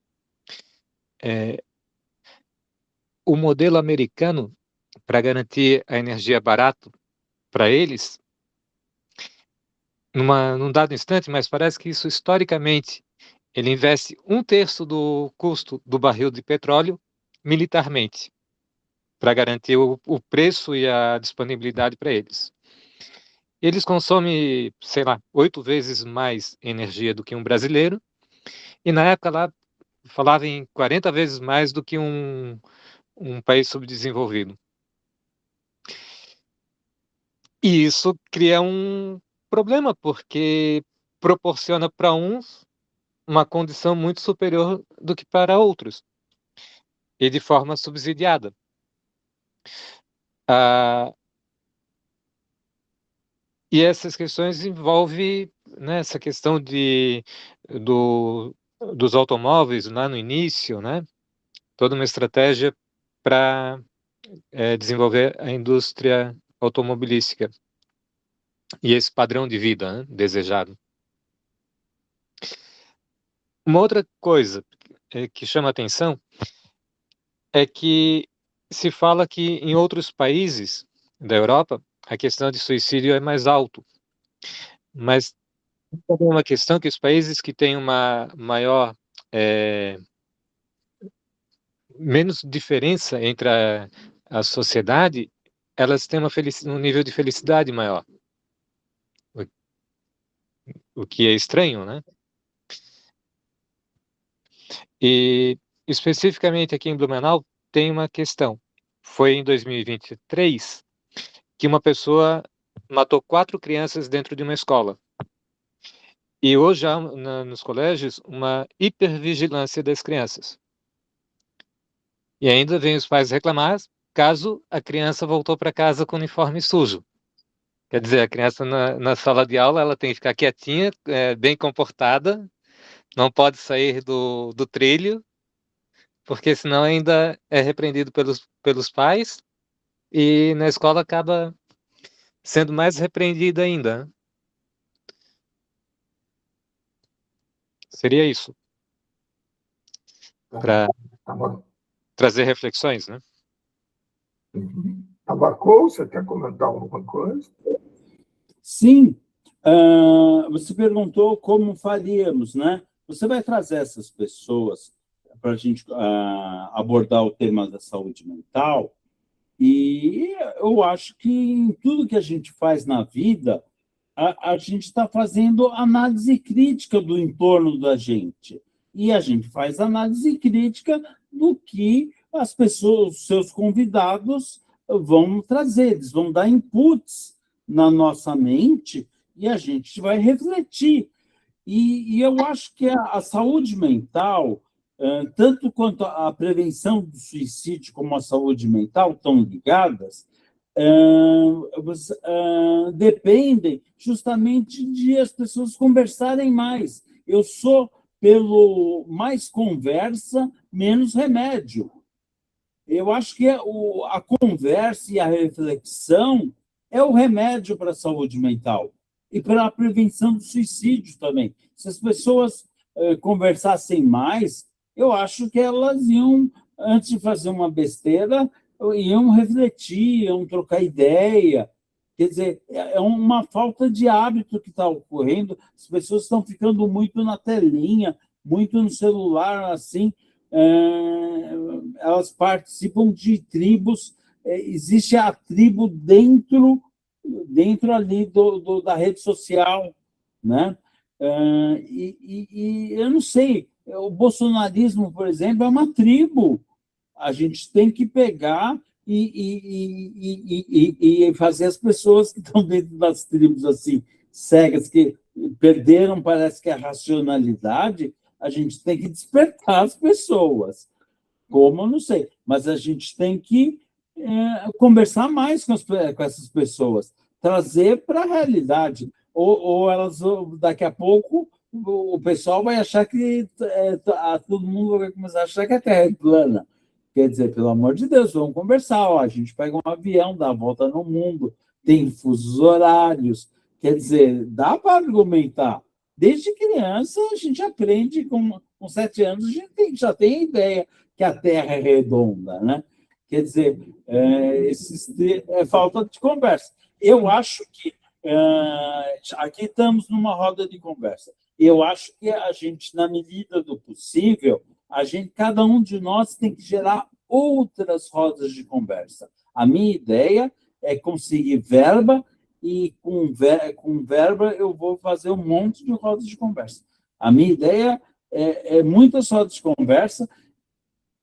O modelo americano, para garantir a energia barata para eles, num dado instante, mas parece que isso historicamente, ele investe 1/3 do custo do barril de petróleo militarmente, para garantir o preço e a disponibilidade para eles. Eles consomem, sei lá, 8 vezes mais energia do que um brasileiro, e na época lá falava em 40 vezes mais do que um país subdesenvolvido. E isso cria um problema, porque proporciona para uns uma condição muito superior do que para outros, e de forma subsidiada. Ah, e essas questões envolvem, né, essa questão dos automóveis lá no início, né, toda uma estratégia para desenvolver a indústria automobilística e esse padrão de vida, né, desejado. Uma outra coisa que chama atenção é que se fala que em outros países da Europa a questão de suicídio é mais alto, mas também é uma questão que os países que têm uma maior menos diferença entre a sociedade, elas têm um nível de felicidade maior, o que é estranho, né? E especificamente aqui em Blumenau tem uma questão. Foi em 2023 que uma pessoa matou 4 crianças dentro de uma escola. E hoje há nos colégios uma hipervigilância das crianças. E ainda vem os pais reclamar caso a criança voltou para casa com o uniforme sujo. Quer dizer, a criança na sala de aula ela tem que ficar quietinha, bem comportada, não pode sair do trilho, porque senão ainda é repreendido pelos pais, e na escola acaba sendo mais repreendida ainda, né? Seria isso, para Aba- trazer reflexões, né? Abacou, você quer comentar alguma coisa? Sim, você perguntou como faríamos, né? Você vai trazer essas pessoas para a gente abordar o tema da saúde mental, e eu acho que em tudo que a gente faz na vida, a gente está fazendo análise crítica do entorno da gente. E a gente faz análise crítica do que as pessoas, os seus convidados, vão trazer. Eles vão dar inputs na nossa mente e a gente vai refletir. E eu acho que a saúde mental, tanto quanto a prevenção do suicídio como a saúde mental, estão ligadas, dependem justamente de as pessoas conversarem mais. Eu sou pelo mais conversa, menos remédio. Eu acho que a conversa e a reflexão é o remédio para a saúde mental e para a prevenção do suicídio também. Se as pessoas conversassem mais, eu acho que elas iam, antes de fazer uma besteira, iam refletir, iam trocar ideia. Quer dizer, é uma falta de hábito que está ocorrendo. As pessoas estão ficando muito na telinha, muito no celular, assim. Elas participam de tribos. Existe a tribo dentro ali da rede social, né? E eu não sei, o bolsonarismo, por exemplo, é uma tribo. A gente tem que pegar e fazer as pessoas que estão dentro das tribos assim, cegas, que perderam, parece que a racionalidade, a gente tem que despertar as pessoas. Como, eu não sei, mas a gente tem que conversar mais com essas pessoas, trazer para a realidade. Ou elas, daqui a pouco, o pessoal vai achar que todo mundo vai começar a achar que a Terra é plana. Quer dizer, pelo amor de Deus, vamos conversar. Ó, a gente pega um avião, dá a volta no mundo, tem fusos horários. Quer dizer, dá para argumentar. Desde criança, a gente aprende, com 7 anos, a gente já tem a ideia que a Terra é redonda, né? Quer dizer, é falta de conversa. Eu acho que aqui estamos numa roda de conversa. Eu acho que a gente, na medida do possível, cada um de nós tem que gerar outras rodas de conversa. A minha ideia é conseguir verba e com verba eu vou fazer um monte de rodas de conversa. A minha ideia é muitas rodas de conversa,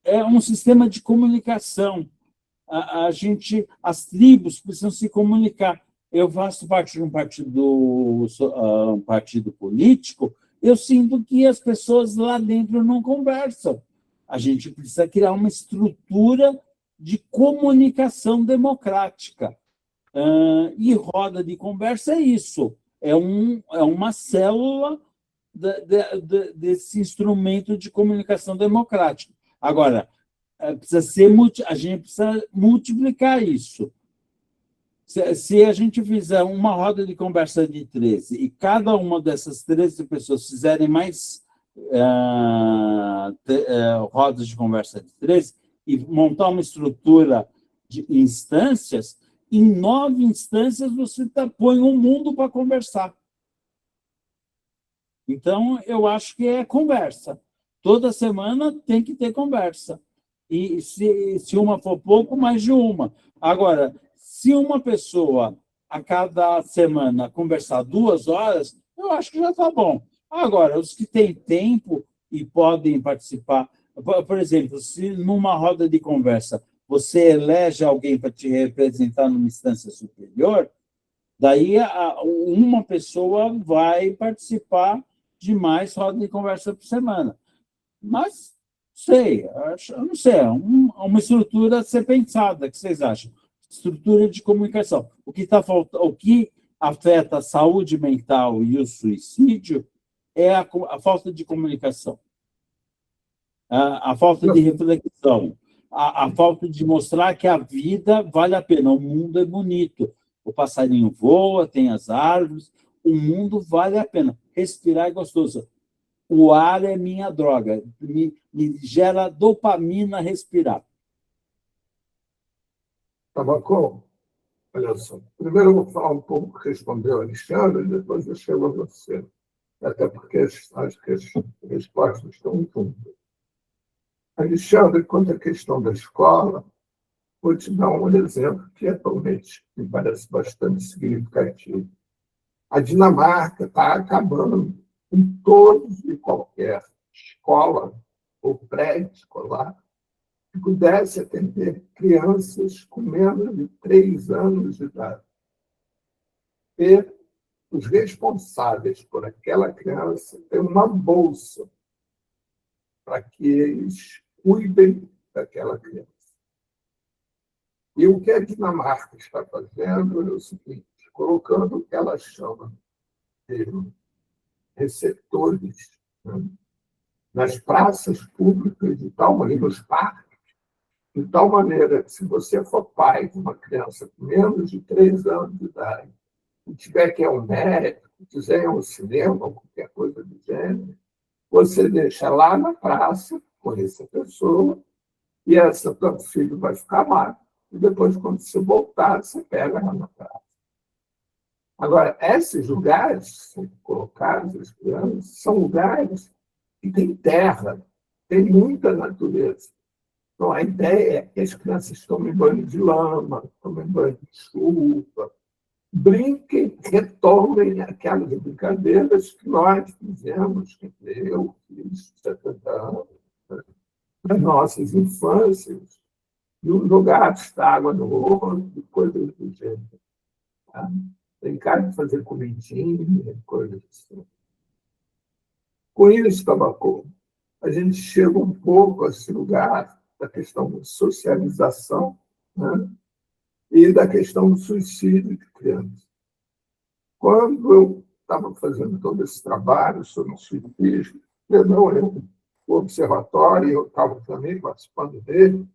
é um sistema de comunicação. As tribos precisam se comunicar. Eu faço parte de um partido político, eu sinto que as pessoas lá dentro não conversam. A gente precisa criar uma estrutura de comunicação democrática. E roda de conversa é isso, é uma célula desse instrumento de comunicação democrática. Agora, a gente precisa multiplicar isso. Se a gente fizer uma roda de conversa de 13 e cada uma dessas 13 pessoas fizerem mais rodas de conversa de 13 e montar uma estrutura de instâncias, em 9 instâncias você põe um mundo para conversar. Então, eu acho que é conversa. Toda semana tem que ter conversa. E se uma for pouco, mais de uma. Agora, se uma pessoa a cada semana conversar 2 horas, eu acho que já está bom. Agora, os que têm tempo e podem participar, por exemplo, se numa roda de conversa você elege alguém para te representar numa instância superior, daí uma pessoa vai participar de mais rodas de conversa por semana. Mas, não sei, é uma estrutura a ser pensada, o que vocês acham? Estrutura de comunicação. O que afeta a saúde mental e o suicídio é a falta de comunicação, a falta de reflexão, a falta de mostrar que a vida vale a pena, o mundo é bonito, o passarinho voa, tem as árvores, o mundo vale a pena, respirar é gostoso. O ar é minha droga, me gera dopamina respirar. Tabacão, olha só. Primeiro eu vou falar um pouco, responder ao Alexandre, e depois eu chego a você. Até porque acho que as respostas estão juntas. Alexandre, quanto à questão da escola, vou te dar um exemplo que atualmente me parece bastante significativo. A Dinamarca está acabando com todos e qualquer escola ou pré-escolar que pudesse atender crianças com menos de 3 anos de idade. E os responsáveis por aquela criança têm uma bolsa para que eles cuidem daquela criança. E o que a Dinamarca está fazendo é o seguinte, colocando o que ela chama de receptores, né, nas praças públicas, nos parques, de tal maneira que, se você for pai de uma criança com menos de 3 anos de idade, e tiver que ir ao médico, quiser ir ao cinema, ou qualquer coisa do gênero, você deixa lá na praça com essa pessoa, e teu filho vai ficar lá, e depois, quando você voltar, você pega lá na praça. Agora, esses lugares colocados, as crianças, são lugares que têm terra, tem muita natureza. Então, a ideia é que as crianças tomem banho de lama, tomem banho de chuva, brinquem, retomem aquelas brincadeiras que nós fizemos, que eu fiz 70 anos, nas nossas infâncias, jogar água no rosto, coisas do gênero. Tá? Brincar de fazer comidinha, coisas assim. Com isso, Tabacão, a gente chega um pouco a esse lugar da questão da socialização, né? E da questão do suicídio de crianças. Quando eu estava fazendo todo esse trabalho sobre o suicídio, o observatório, eu estava também participando dele,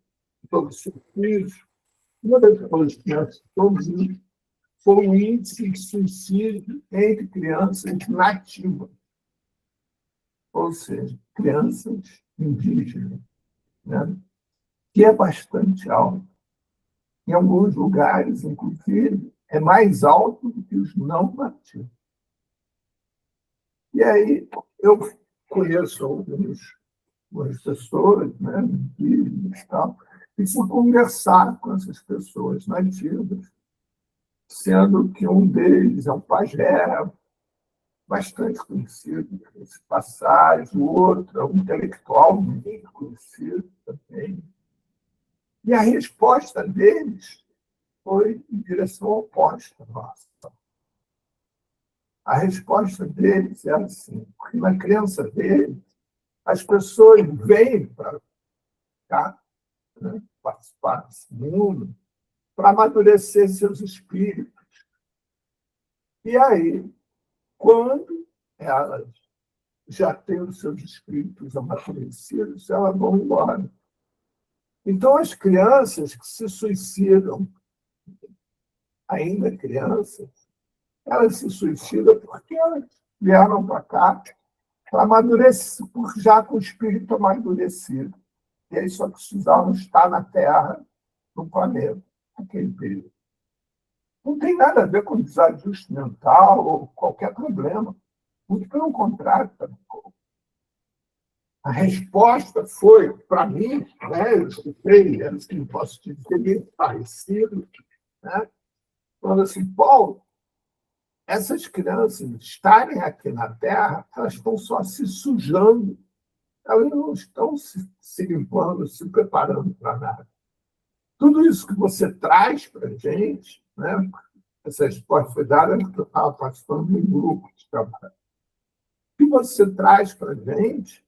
sobre suicídio, uma das coisas que nós ouvimos foi o índice de suicídio entre crianças nativas, ou seja, crianças indígenas, né? Que é bastante alto. Em alguns lugares, inclusive, é mais alto do que os não nativos. E aí, eu conheço alguns pessoas, né, indígenas e tal, e fui conversar com essas pessoas nativas, sendo que um deles é um pajé bastante conhecido nesse passagem, o outro é um intelectual muito conhecido também. E a resposta deles foi em direção oposta à nossa. A resposta deles era assim, porque na crença deles, as pessoas vêm para cá, né, participar desse mundo, para amadurecer seus espíritos. E aí, quando elas já têm os seus espíritos amadurecidos, elas vão embora. Então, as crianças que se suicidam, ainda crianças, elas se suicidam porque elas vieram para cá para amadurecer, já com o espírito amadurecido. E aí só precisavam estar na Terra, no planeta, naquele período. Não tem nada a ver com desajuste mental ou qualquer problema. Muito pelo contrário. A resposta foi, para mim, né, eu escutei, era assim, posso te dizer, meio parecido, né, falando assim, Paulo, essas crianças estarem aqui na Terra, elas estão só se sujando, elas não estão se limpando, se preparando para nada. Tudo isso que você traz para a gente, né, essa resposta foi dada porque eu estava participando de um grupo de trabalho. O que você traz para a gente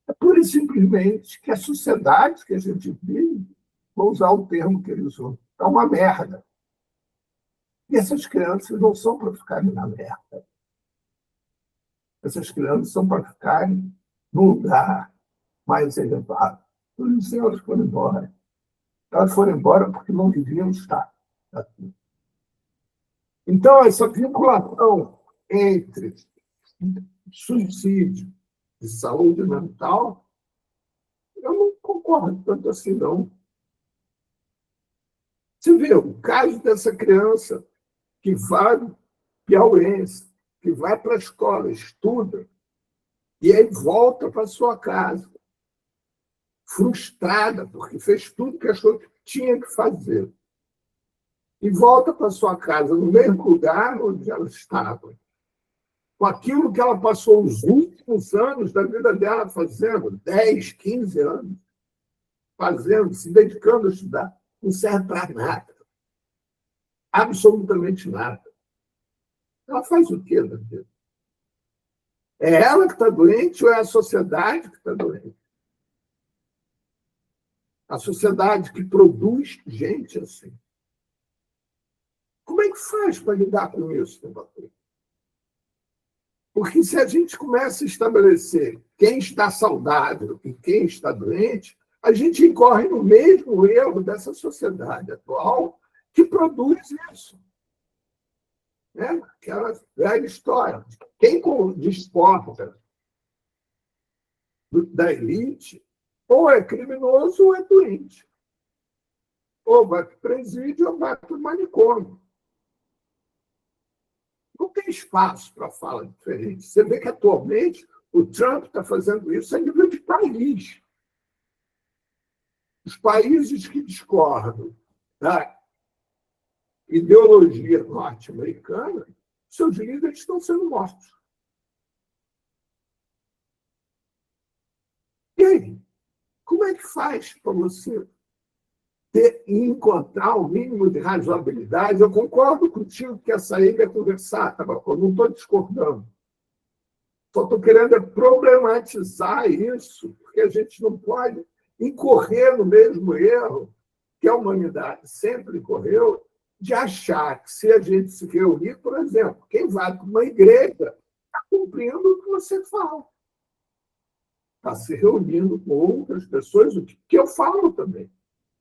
é pura e simplesmente que a sociedade que a gente vive, vou usar o termo que eles usam, é uma merda. E essas crianças não são para ficarem na merda. Essas crianças são para ficarem num lugar mais elevado. Por isso elas foram embora. Elas foram embora porque não deviam estar aqui. Então, essa vinculação entre suicídio e saúde mental, eu não concordo tanto assim, não. Você vê o caso dessa criança que vai, piauiense, que vai para a escola, estuda, e aí volta para sua casa, frustrada, porque fez tudo que achou que tinha que fazer. E volta para sua casa, no mesmo lugar onde ela estava, com aquilo que ela passou os últimos anos da vida dela fazendo, 10, 15 anos, fazendo, se dedicando a estudar. Não serve para nada. Absolutamente nada. Ela faz o quê da vida? É ela que está doente ou é a sociedade que está doente? A sociedade que produz gente assim. Como é que faz para lidar com isso, Babu? Porque se a gente começa a estabelecer quem está saudável e quem está doente, a gente incorre no mesmo erro dessa sociedade atual que produz isso. Né? Aquela velha história. Quem desporta da elite ou é criminoso ou é doente. Ou vai para o presídio ou vai para o manicômio. Não tem espaço para fala diferente. Você vê que, atualmente, o Trump está fazendo isso a nível de país. Os países que discordam da ideologia norte-americana, seus líderes estão sendo mortos. E aí? Como é que faz para você encontrar o mínimo de razoabilidade? Eu concordo contigo que essa aí é conversar, tá? Eu não estou discordando. Só estou querendo problematizar isso, porque a gente não pode incorrer no mesmo erro que a humanidade sempre incorreu, de achar que se a gente se reunir, por exemplo, quem vai para uma igreja está cumprindo o que você fala. Está se reunindo com outras pessoas, o que eu falo também.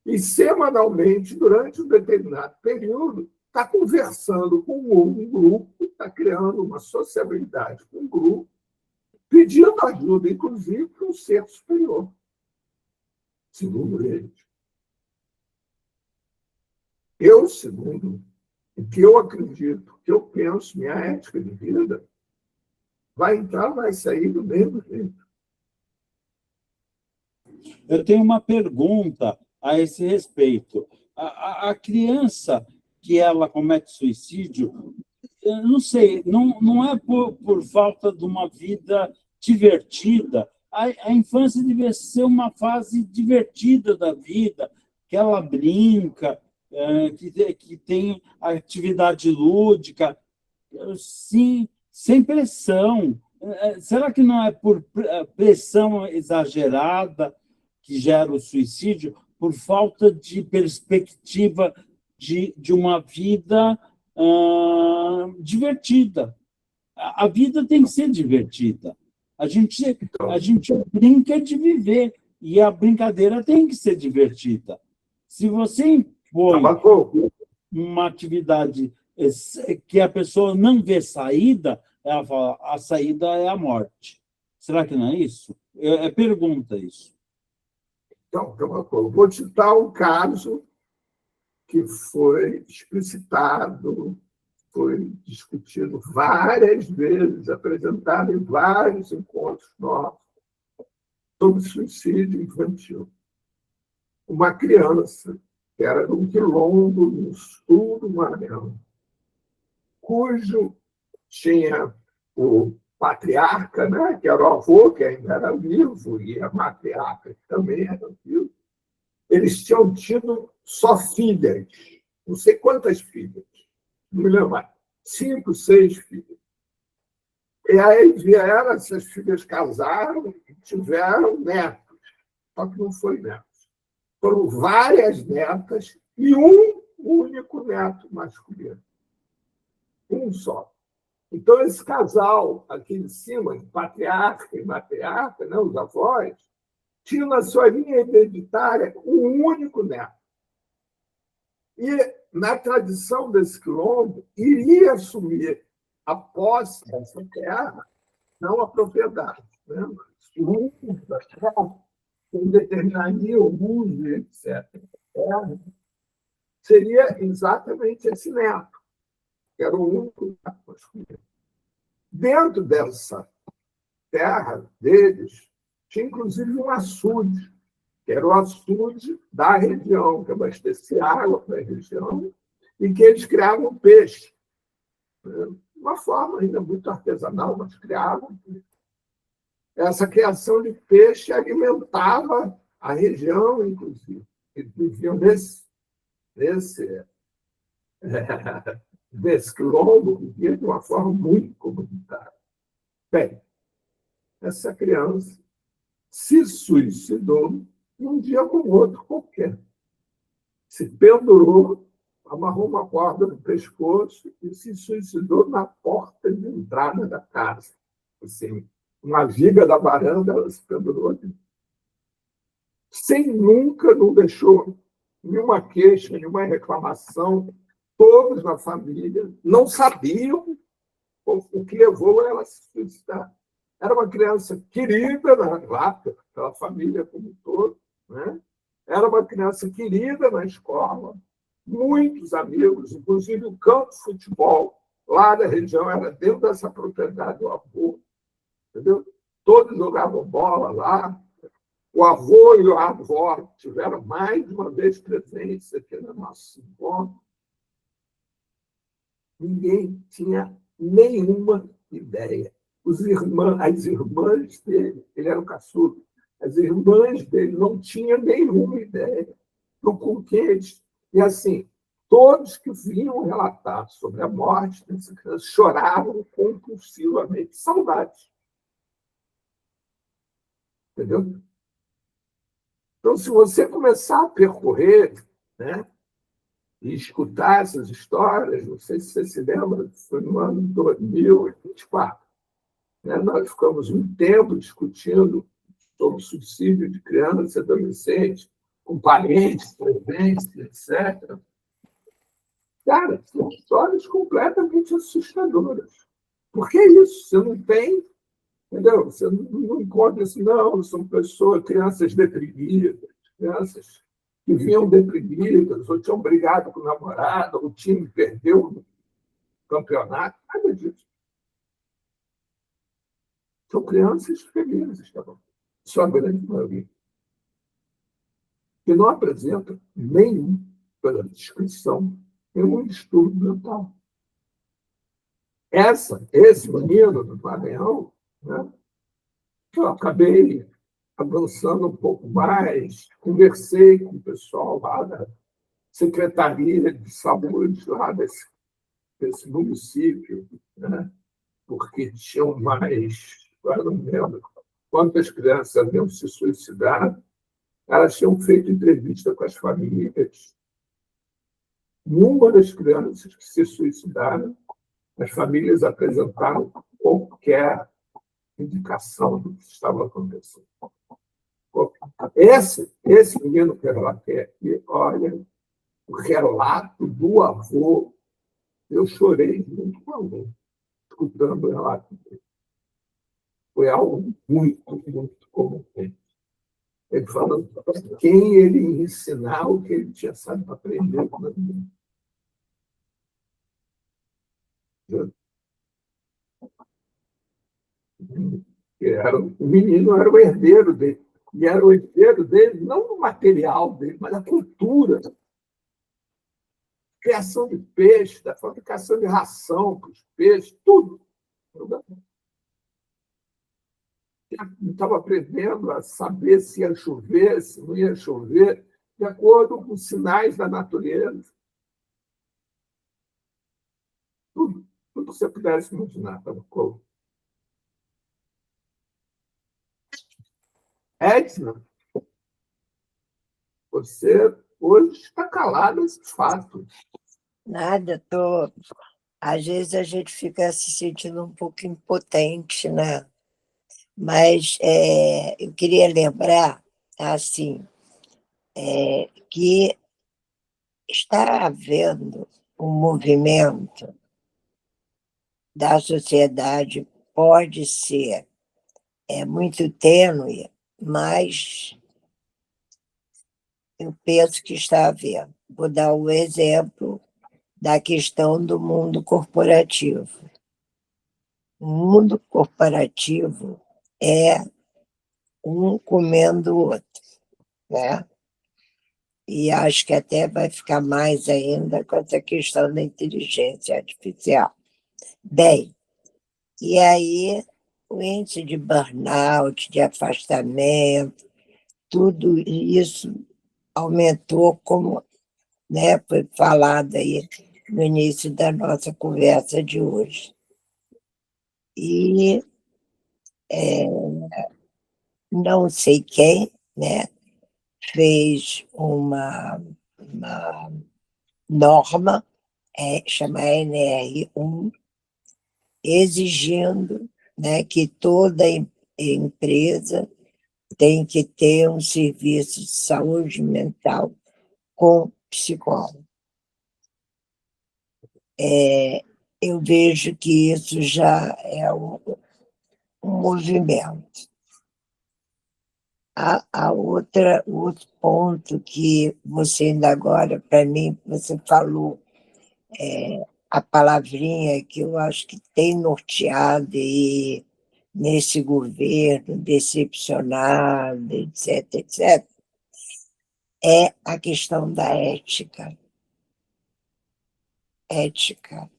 e semanalmente, durante um determinado período, está conversando com um grupo, está criando uma sociabilidade com um grupo, pedindo ajuda, inclusive, para um ser superior, segundo eles. Eu, segundo o que eu acredito, o que eu penso, minha ética de vida, vai entrar, vai sair do mesmo jeito. Eu tenho uma pergunta a esse respeito. A criança que ela comete suicídio, eu não sei, não é por falta de uma vida divertida. A infância devia ser uma fase divertida da vida, que ela brinca, que tem atividade lúdica, sim, sem pressão. Será que não é por pressão exagerada que gera o suicídio, por falta de perspectiva de uma vida divertida? A vida tem que ser divertida. A gente brinca de viver, e a brincadeira tem que ser divertida. Se você impõe uma atividade que a pessoa não vê saída, ela fala, a saída é a morte. Será que não é isso? É pergunta isso. Então, vou citar um caso que foi explicitado, foi discutido várias vezes, apresentado em vários encontros nossos, sobre suicídio infantil. Uma criança que era de um quilombo no sul do Maranhão, cujo tinha o patriarca, né, que era o avô, que ainda era vivo, e a matriarca, que também era viva. Eles tinham tido só filhas, não sei quantas filhas, não me lembro mais, 5, 6 filhas. E aí vieram, essas filhas casaram e tiveram netos, só que não foi netos. Foram várias netas e um único neto masculino. Um só. Então, esse casal aqui em cima, patriarca e matriarca, né, os avós, tinham na sua linha hereditária um único neto. E, na tradição desse quilombo, iria assumir a posse dessa terra, não a propriedade. Né? O uso da terra, quem determinaria o uso, etc., seria exatamente esse neto, que era o único neto masculino. Dentro dessa terra deles, tinha inclusive um açude, que era o açude da região, que abastecia água para a região, e que eles criavam peixe. Uma forma ainda muito artesanal, mas criavam. Essa criação de peixe alimentava a região, inclusive. Eles viviam nesse quilombo, viviam de uma forma muito comunitária. Bem, essa criança se suicidou um dia com outro qualquer. Se pendurou, amarrou uma corda no pescoço e se suicidou na porta de entrada da casa. Assim, uma viga da varanda, ela se pendurou ali. Sem nunca, não deixou nenhuma queixa, nenhuma reclamação. Todos na família não sabiam o que levou ela a se suicidar. Era uma criança querida lá, pela família como um todo, né? Era uma criança querida na escola, muitos amigos, inclusive o campo de futebol lá da região era dentro dessa propriedade do avô, entendeu? Todos jogavam bola lá. O avô e a avó tiveram mais de uma vez presentes aqui no nosso encontro. Ninguém tinha nenhuma ideia. As irmãs dele, ele era um caçula, as irmãs dele não tinham nenhuma ideia do porquê eles. E, assim, todos que vinham relatar sobre a morte dessa criança choravam compulsivamente, saudade. Entendeu? Então, se você começar a percorrer, né, e escutar essas histórias, não sei se você se lembra, foi no ano 2024. Né? Nós ficamos um tempo discutindo sobre o suicídio de crianças e adolescentes, com parentes presentes, etc. Cara, são histórias completamente assustadoras. Porque é isso, você não tem, entendeu? Você não encontra assim, não, são pessoas, crianças deprimidas, crianças que vinham deprimidas, ou tinham brigado com o namorado, ou o time perdeu no campeonato, nada disso. São crianças felizes, tá bom? Só a grande maioria. Que não apresentam nenhum, pela descrição, nenhum distúrbio mental. Esse menino do Maranhão, né, eu acabei avançando um pouco mais, conversei com o pessoal lá da Secretaria de Saúde lá desse município, né, porque tinham mais, agora não lembro quantas crianças haviam se suicidado, elas tinham feito entrevista com as famílias. Uma das crianças que se suicidaram, as famílias apresentaram qualquer indicação do que estava acontecendo. Esse menino que eu relatei aqui, olha, o relato do avô, eu chorei junto com o avô, escutando o relato dele. Foi algo muito, muito comovente. Ele falando quem ele ia ensinar o que ele tinha sabido aprender com a vida. O menino era o herdeiro dele. E era o herdeiro dele, não no material dele, mas na cultura. Criação de peixe, da fabricação de ração para os peixes, tudo. Estava aprendendo a saber se ia chover, se não ia chover, de acordo com os sinais da natureza. Tudo que você pudesse imaginar. Edna, você hoje está calada de fato. Nada, tô. Às vezes a gente fica se sentindo um pouco impotente, né? Mas eu queria lembrar, assim, que está havendo um movimento da sociedade, pode ser muito tênue, mas eu penso que está havendo. Vou dar um exemplo da questão do mundo corporativo. O mundo corporativo é um comendo o outro, né? E acho que até vai ficar mais ainda com essa questão da inteligência artificial. Bem, e aí o índice de burnout, de afastamento, tudo isso aumentou, como, né, foi falado aí no início da nossa conversa de hoje. E não sei quem, né, fez uma norma, chama NR1, exigindo, né, que toda empresa tem que ter um serviço de saúde mental com psicólogo. Eu vejo que isso já é um movimento. O outro ponto que você ainda agora, para mim, você falou a palavrinha que eu acho que tem norteado aí nesse governo decepcionado, etc., etc., é a questão da ética. Ética.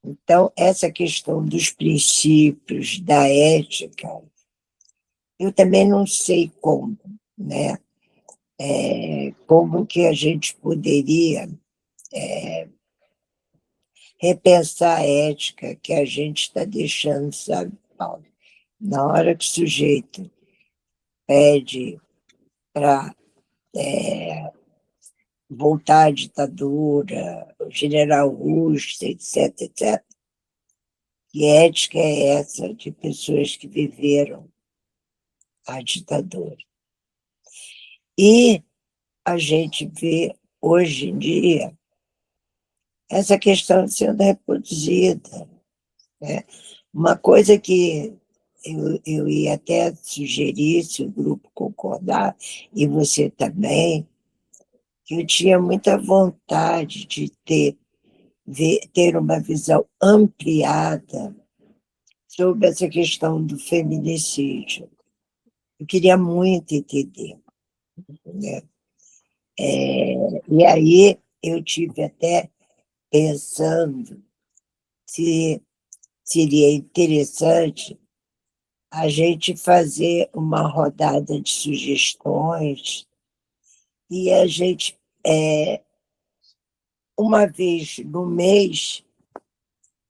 Então, essa questão dos princípios, da ética, eu também não sei como, né? Como que a gente poderia repensar a ética que a gente está deixando, sabe, Paulo? Na hora que o sujeito pede para voltar à ditadura, o general Russo, etc., etc., que ética é essa de pessoas que viveram a ditadura? E a gente vê, hoje em dia, essa questão sendo reproduzida, né? Uma coisa que eu ia até sugerir, se o grupo concordar, e você também, que eu tinha muita vontade de ter uma visão ampliada sobre essa questão do feminicídio. Eu queria muito entender, né? E aí eu tive até pensando se seria interessante a gente fazer uma rodada de sugestões e a gente, uma vez no mês,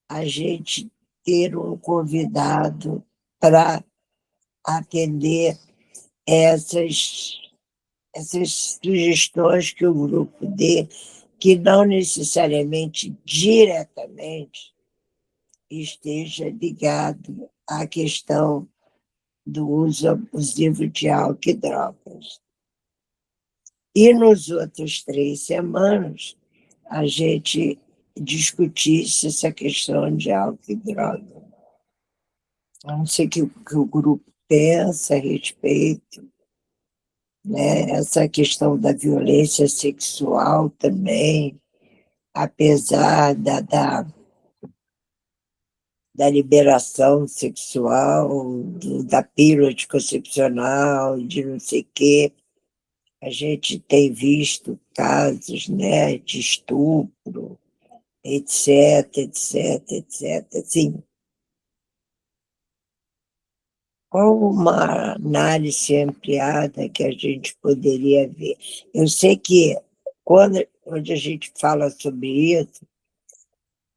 a gente ter um convidado para atender essas sugestões que o grupo dê, que não necessariamente diretamente esteja ligado à questão do uso abusivo de álcool e drogas. E nos outros 3 semanas, a gente discutisse essa questão de álcool e droga. Eu não sei o que o grupo pensa a respeito, né? Essa questão da violência sexual também, apesar da liberação sexual, da pílula anticoncepcional, de não sei o quê, a gente tem visto casos, né, de estupro, etc, etc, etc. Assim, qual uma análise ampliada que a gente poderia ver? Eu sei que quando a gente fala sobre isso,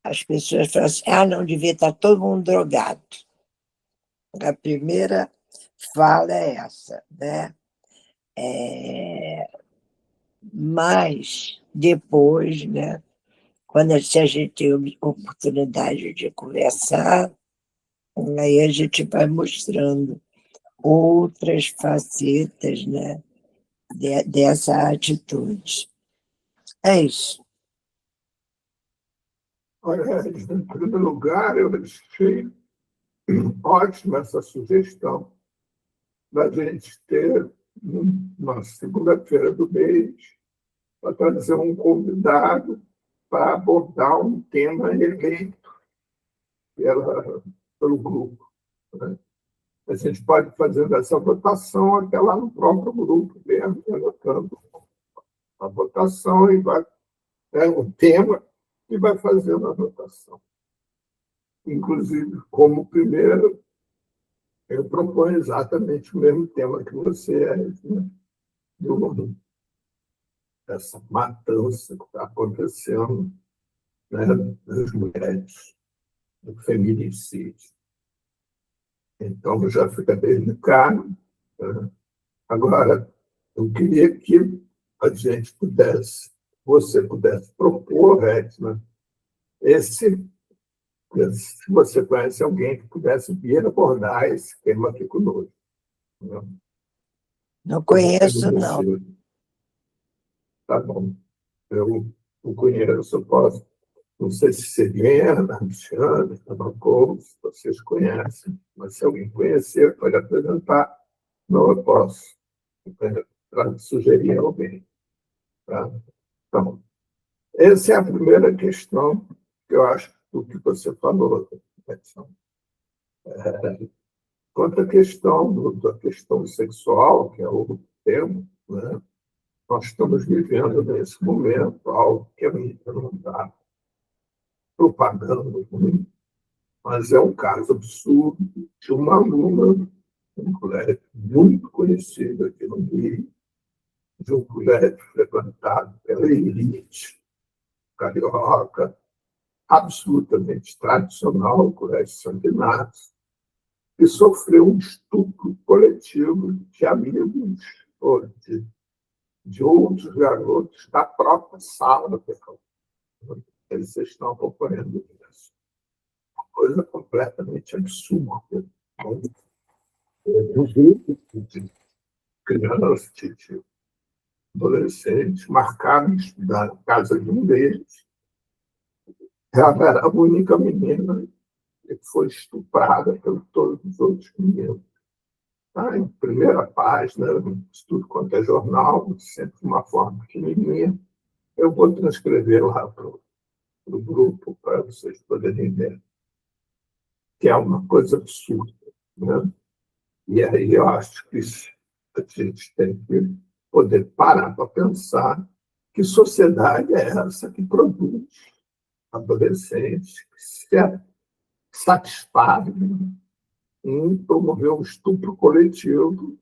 as pessoas falam assim, não, devia estar todo mundo drogado. A primeira fala é essa, né? Mas depois, né, quando se a gente tem oportunidade de conversar, aí a gente vai mostrando outras facetas, né, dessa atitude. É isso. Olha, em primeiro lugar, eu achei ótima essa sugestão da gente ter, na segunda-feira do mês, para trazer um convidado para abordar um tema eleito pelo grupo, né? A gente pode fazer essa votação até lá no próprio grupo mesmo, anotando a votação e vai, o tema e vai fazendo a votação. Inclusive, como primeiro, eu proponho exatamente o mesmo tema que você, né? Essa matança que está acontecendo, né, das mulheres, do feminicídio. Então, já fica delicado, né? Agora, eu queria que a gente você pudesse propor, Edna, se você conhece alguém que pudesse vir abordar esse tema aqui conosco, né? Não conheço, não. Tá bom. Eu o conheço, eu posso. Não sei se Serena, Alexandre, Tabacou, se vocês conhecem, mas se alguém conhecer, pode apresentar. Não, eu posso para sugerir alguém. Tá? Então, essa é a primeira questão que eu acho do que você falou, Edson. Quanto à questão da questão sexual, que é o tema, né? Nós estamos vivendo nesse momento algo que a mídia não está propagando muito, mas é um caso absurdo de uma aluna, um colégio muito conhecido aqui no Rio, de um colégio frequentado pela elite carioca, absolutamente tradicional, o Colégio Santo Inácio, que sofreu um estupro coletivo de amigos ou de outros garotos da própria sala. Eles estão acompanhando isso. Uma coisa completamente absurda. Um grupo de crianças, adolescentes marcaram estudar na casa de um deles. Ela era a única menina que foi estuprada por todos os outros meninos. Tá? Em primeira página, tudo quanto é jornal, sempre de uma forma pequenininha. Eu vou transcrever lá para o grupo para vocês poderem ver, que é uma coisa absurda. Né? E aí eu acho que a gente tem que poder parar para pensar que sociedade é essa que produz adolescentes que se satisfazem em promover um estupro coletivo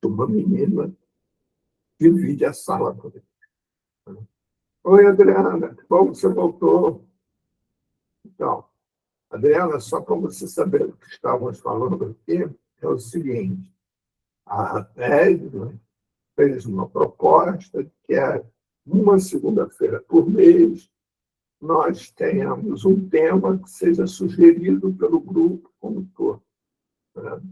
de uma menina que divide a sala com ele. Oi, Adriana, que bom que você voltou. Então, Adriana, só para você saber o que estávamos falando aqui, é o seguinte: a TED fez uma proposta que é uma segunda-feira por mês nós tenhamos um tema que seja sugerido pelo grupo como um todo. Né?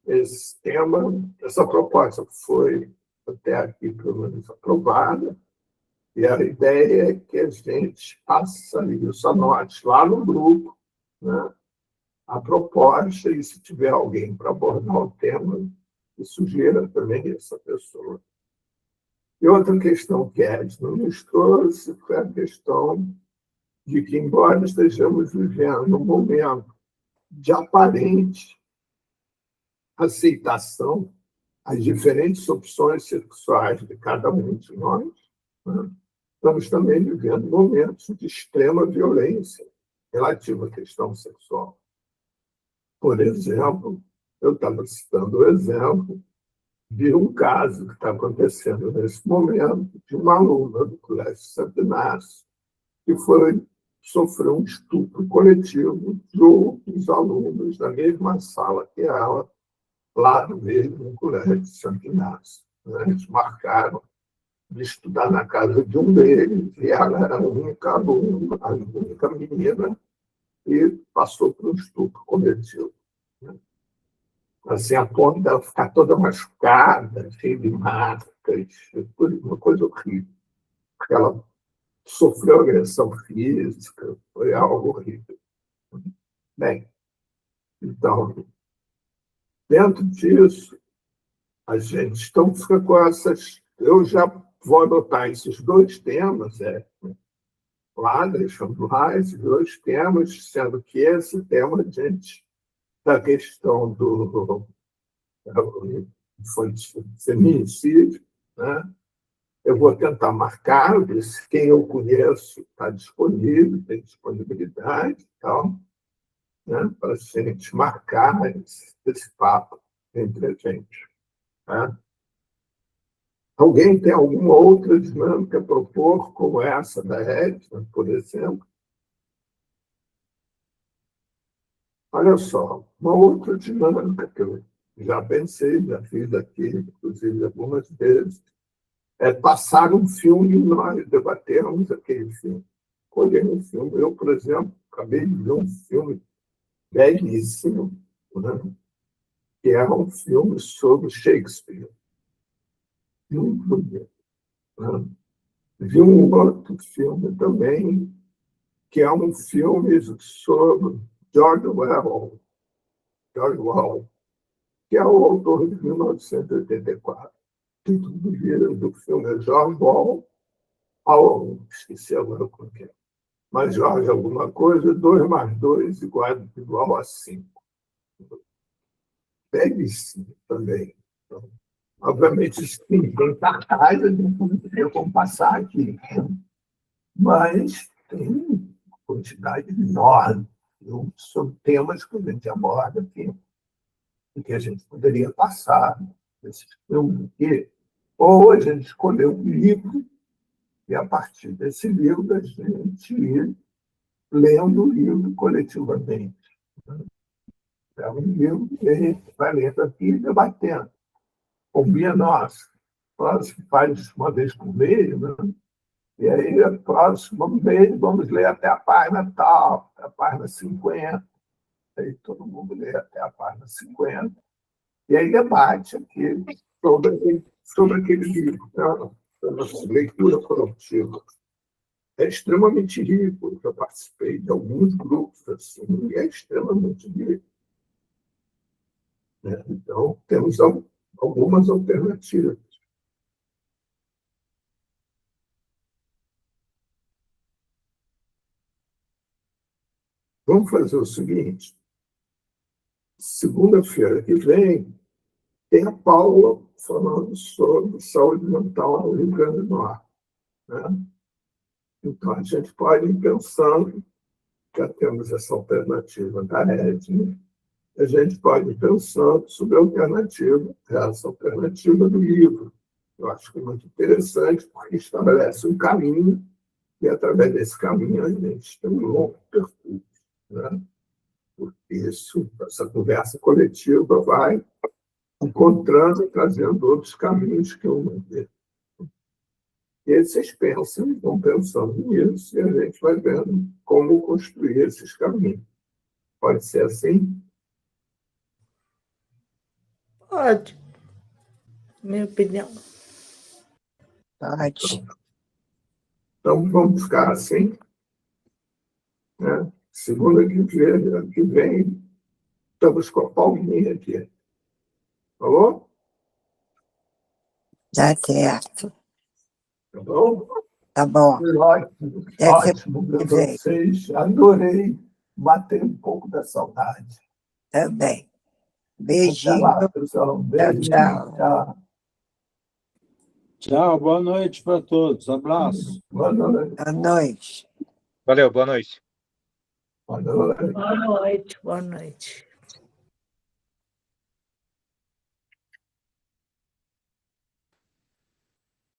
Esse tema, essa proposta foi até aqui, pelo menos, aprovada, e a ideia é que a gente faça isso, anote lá no grupo, né, a proposta, e se tiver alguém para abordar o tema, que sugira também essa pessoa. E outra questão que Edson nos trouxe foi a questão de que, embora estejamos vivendo um momento de aparente aceitação às diferentes opções sexuais de cada um de nós, né, estamos também vivendo momentos de extrema violência relativa à questão sexual. Por exemplo, eu estava citando o exemplo de um caso que está acontecendo nesse momento, de uma aluna do Colégio Santo Inácio, que sofreu um estupro coletivo de outros alunos da mesma sala que ela, lá no mesmo Colégio Santo Inácio. Eles marcaram de estudar na casa de um deles, e ela era a única aluna, a única menina, e passou por um estupro coletivo. Assim, a ponto dela ficar toda machucada, cheia de marcas, uma coisa horrível. Porque ela sofreu agressão física, foi algo horrível. Bem, então, dentro disso, a gente então fica com essas... Eu já vou adotar esses dois temas, lá, deixando lá esses dois temas, sendo que esse tema, gente, da questão do feminicídio, né? Eu vou tentar marcar, ver se quem eu conheço está disponível, tem disponibilidade e tal, né? Para a gente marcar esse papo entre a gente. Tá? Alguém tem alguma outra dinâmica a propor, como essa da Edna, por exemplo? Olha só, uma outra dinâmica que eu já pensei, já fiz aqui, inclusive algumas vezes, é passar um filme e nós debatermos aquele filme. Escolher um filme. Eu, por exemplo, acabei de ver um filme belíssimo, né, que é um filme sobre Shakespeare. Muito bonito. Né? Vi um outro filme também, que é um filme sobre George Orwell, que é o autor de 1984. O título do filme é George Orwell, esqueci agora o que é. Mas Jorge alguma coisa, 2 mais 2 igual a 5. Belíssimo também. Então, obviamente, sim, tem cartaz, não tem como passar aqui. Mas tem uma quantidade enorme sobre temas que a gente aborda aqui, que a gente poderia passar nesses filmes aqui. Ou a gente escolher um livro, e a partir desse livro a gente ir lendo o livro coletivamente. É um livro que a gente vai lendo aqui e debatendo. Combina nós. Próximo faz uma vez por mês, né? E aí, a próxima vez, vamos ler até a página tal, até a página 50. Aí todo mundo lê até a página 50. E aí debate aqui sobre aquele livro, tá? Leitura coletiva. É extremamente rico. Eu já participei de alguns grupos assim, e é extremamente rico. Né? Então, temos algumas alternativas. Vamos fazer o seguinte: segunda-feira que vem, tem a Paula falando sobre saúde mental no Rio Grande do Norte. Né? Então, a gente pode ir pensando, já temos essa alternativa da Edna, a gente pode ir pensando sobre a alternativa, essa alternativa do livro. Eu acho que é muito interessante, porque estabelece um caminho, e através desse caminho a gente tem um longo percurso. Né? Porque essa conversa coletiva vai encontrando e trazendo outros caminhos que eu não vejo. E aí vocês pensam, vão pensando nisso, e a gente vai vendo como construir esses caminhos. Pode ser assim? Pode, minha opinião. Pode. Então, vamos ficar assim. Né? Segunda que vem, estamos com a Paulinha aqui. Falou? Tá certo. Tá bom? Tá bom. Foi ótimo. Deve ser Ótimo ver que vem. vocês. Adorei bater um pouco da saudade. Também. Até Beijinho. lá, pessoal. Beijo. Tchau. Tchau. Tchau, boa noite para todos. Abraço. Boa noite. Boa noite. Valeu, boa noite. Boa noite. Boa noite, boa noite.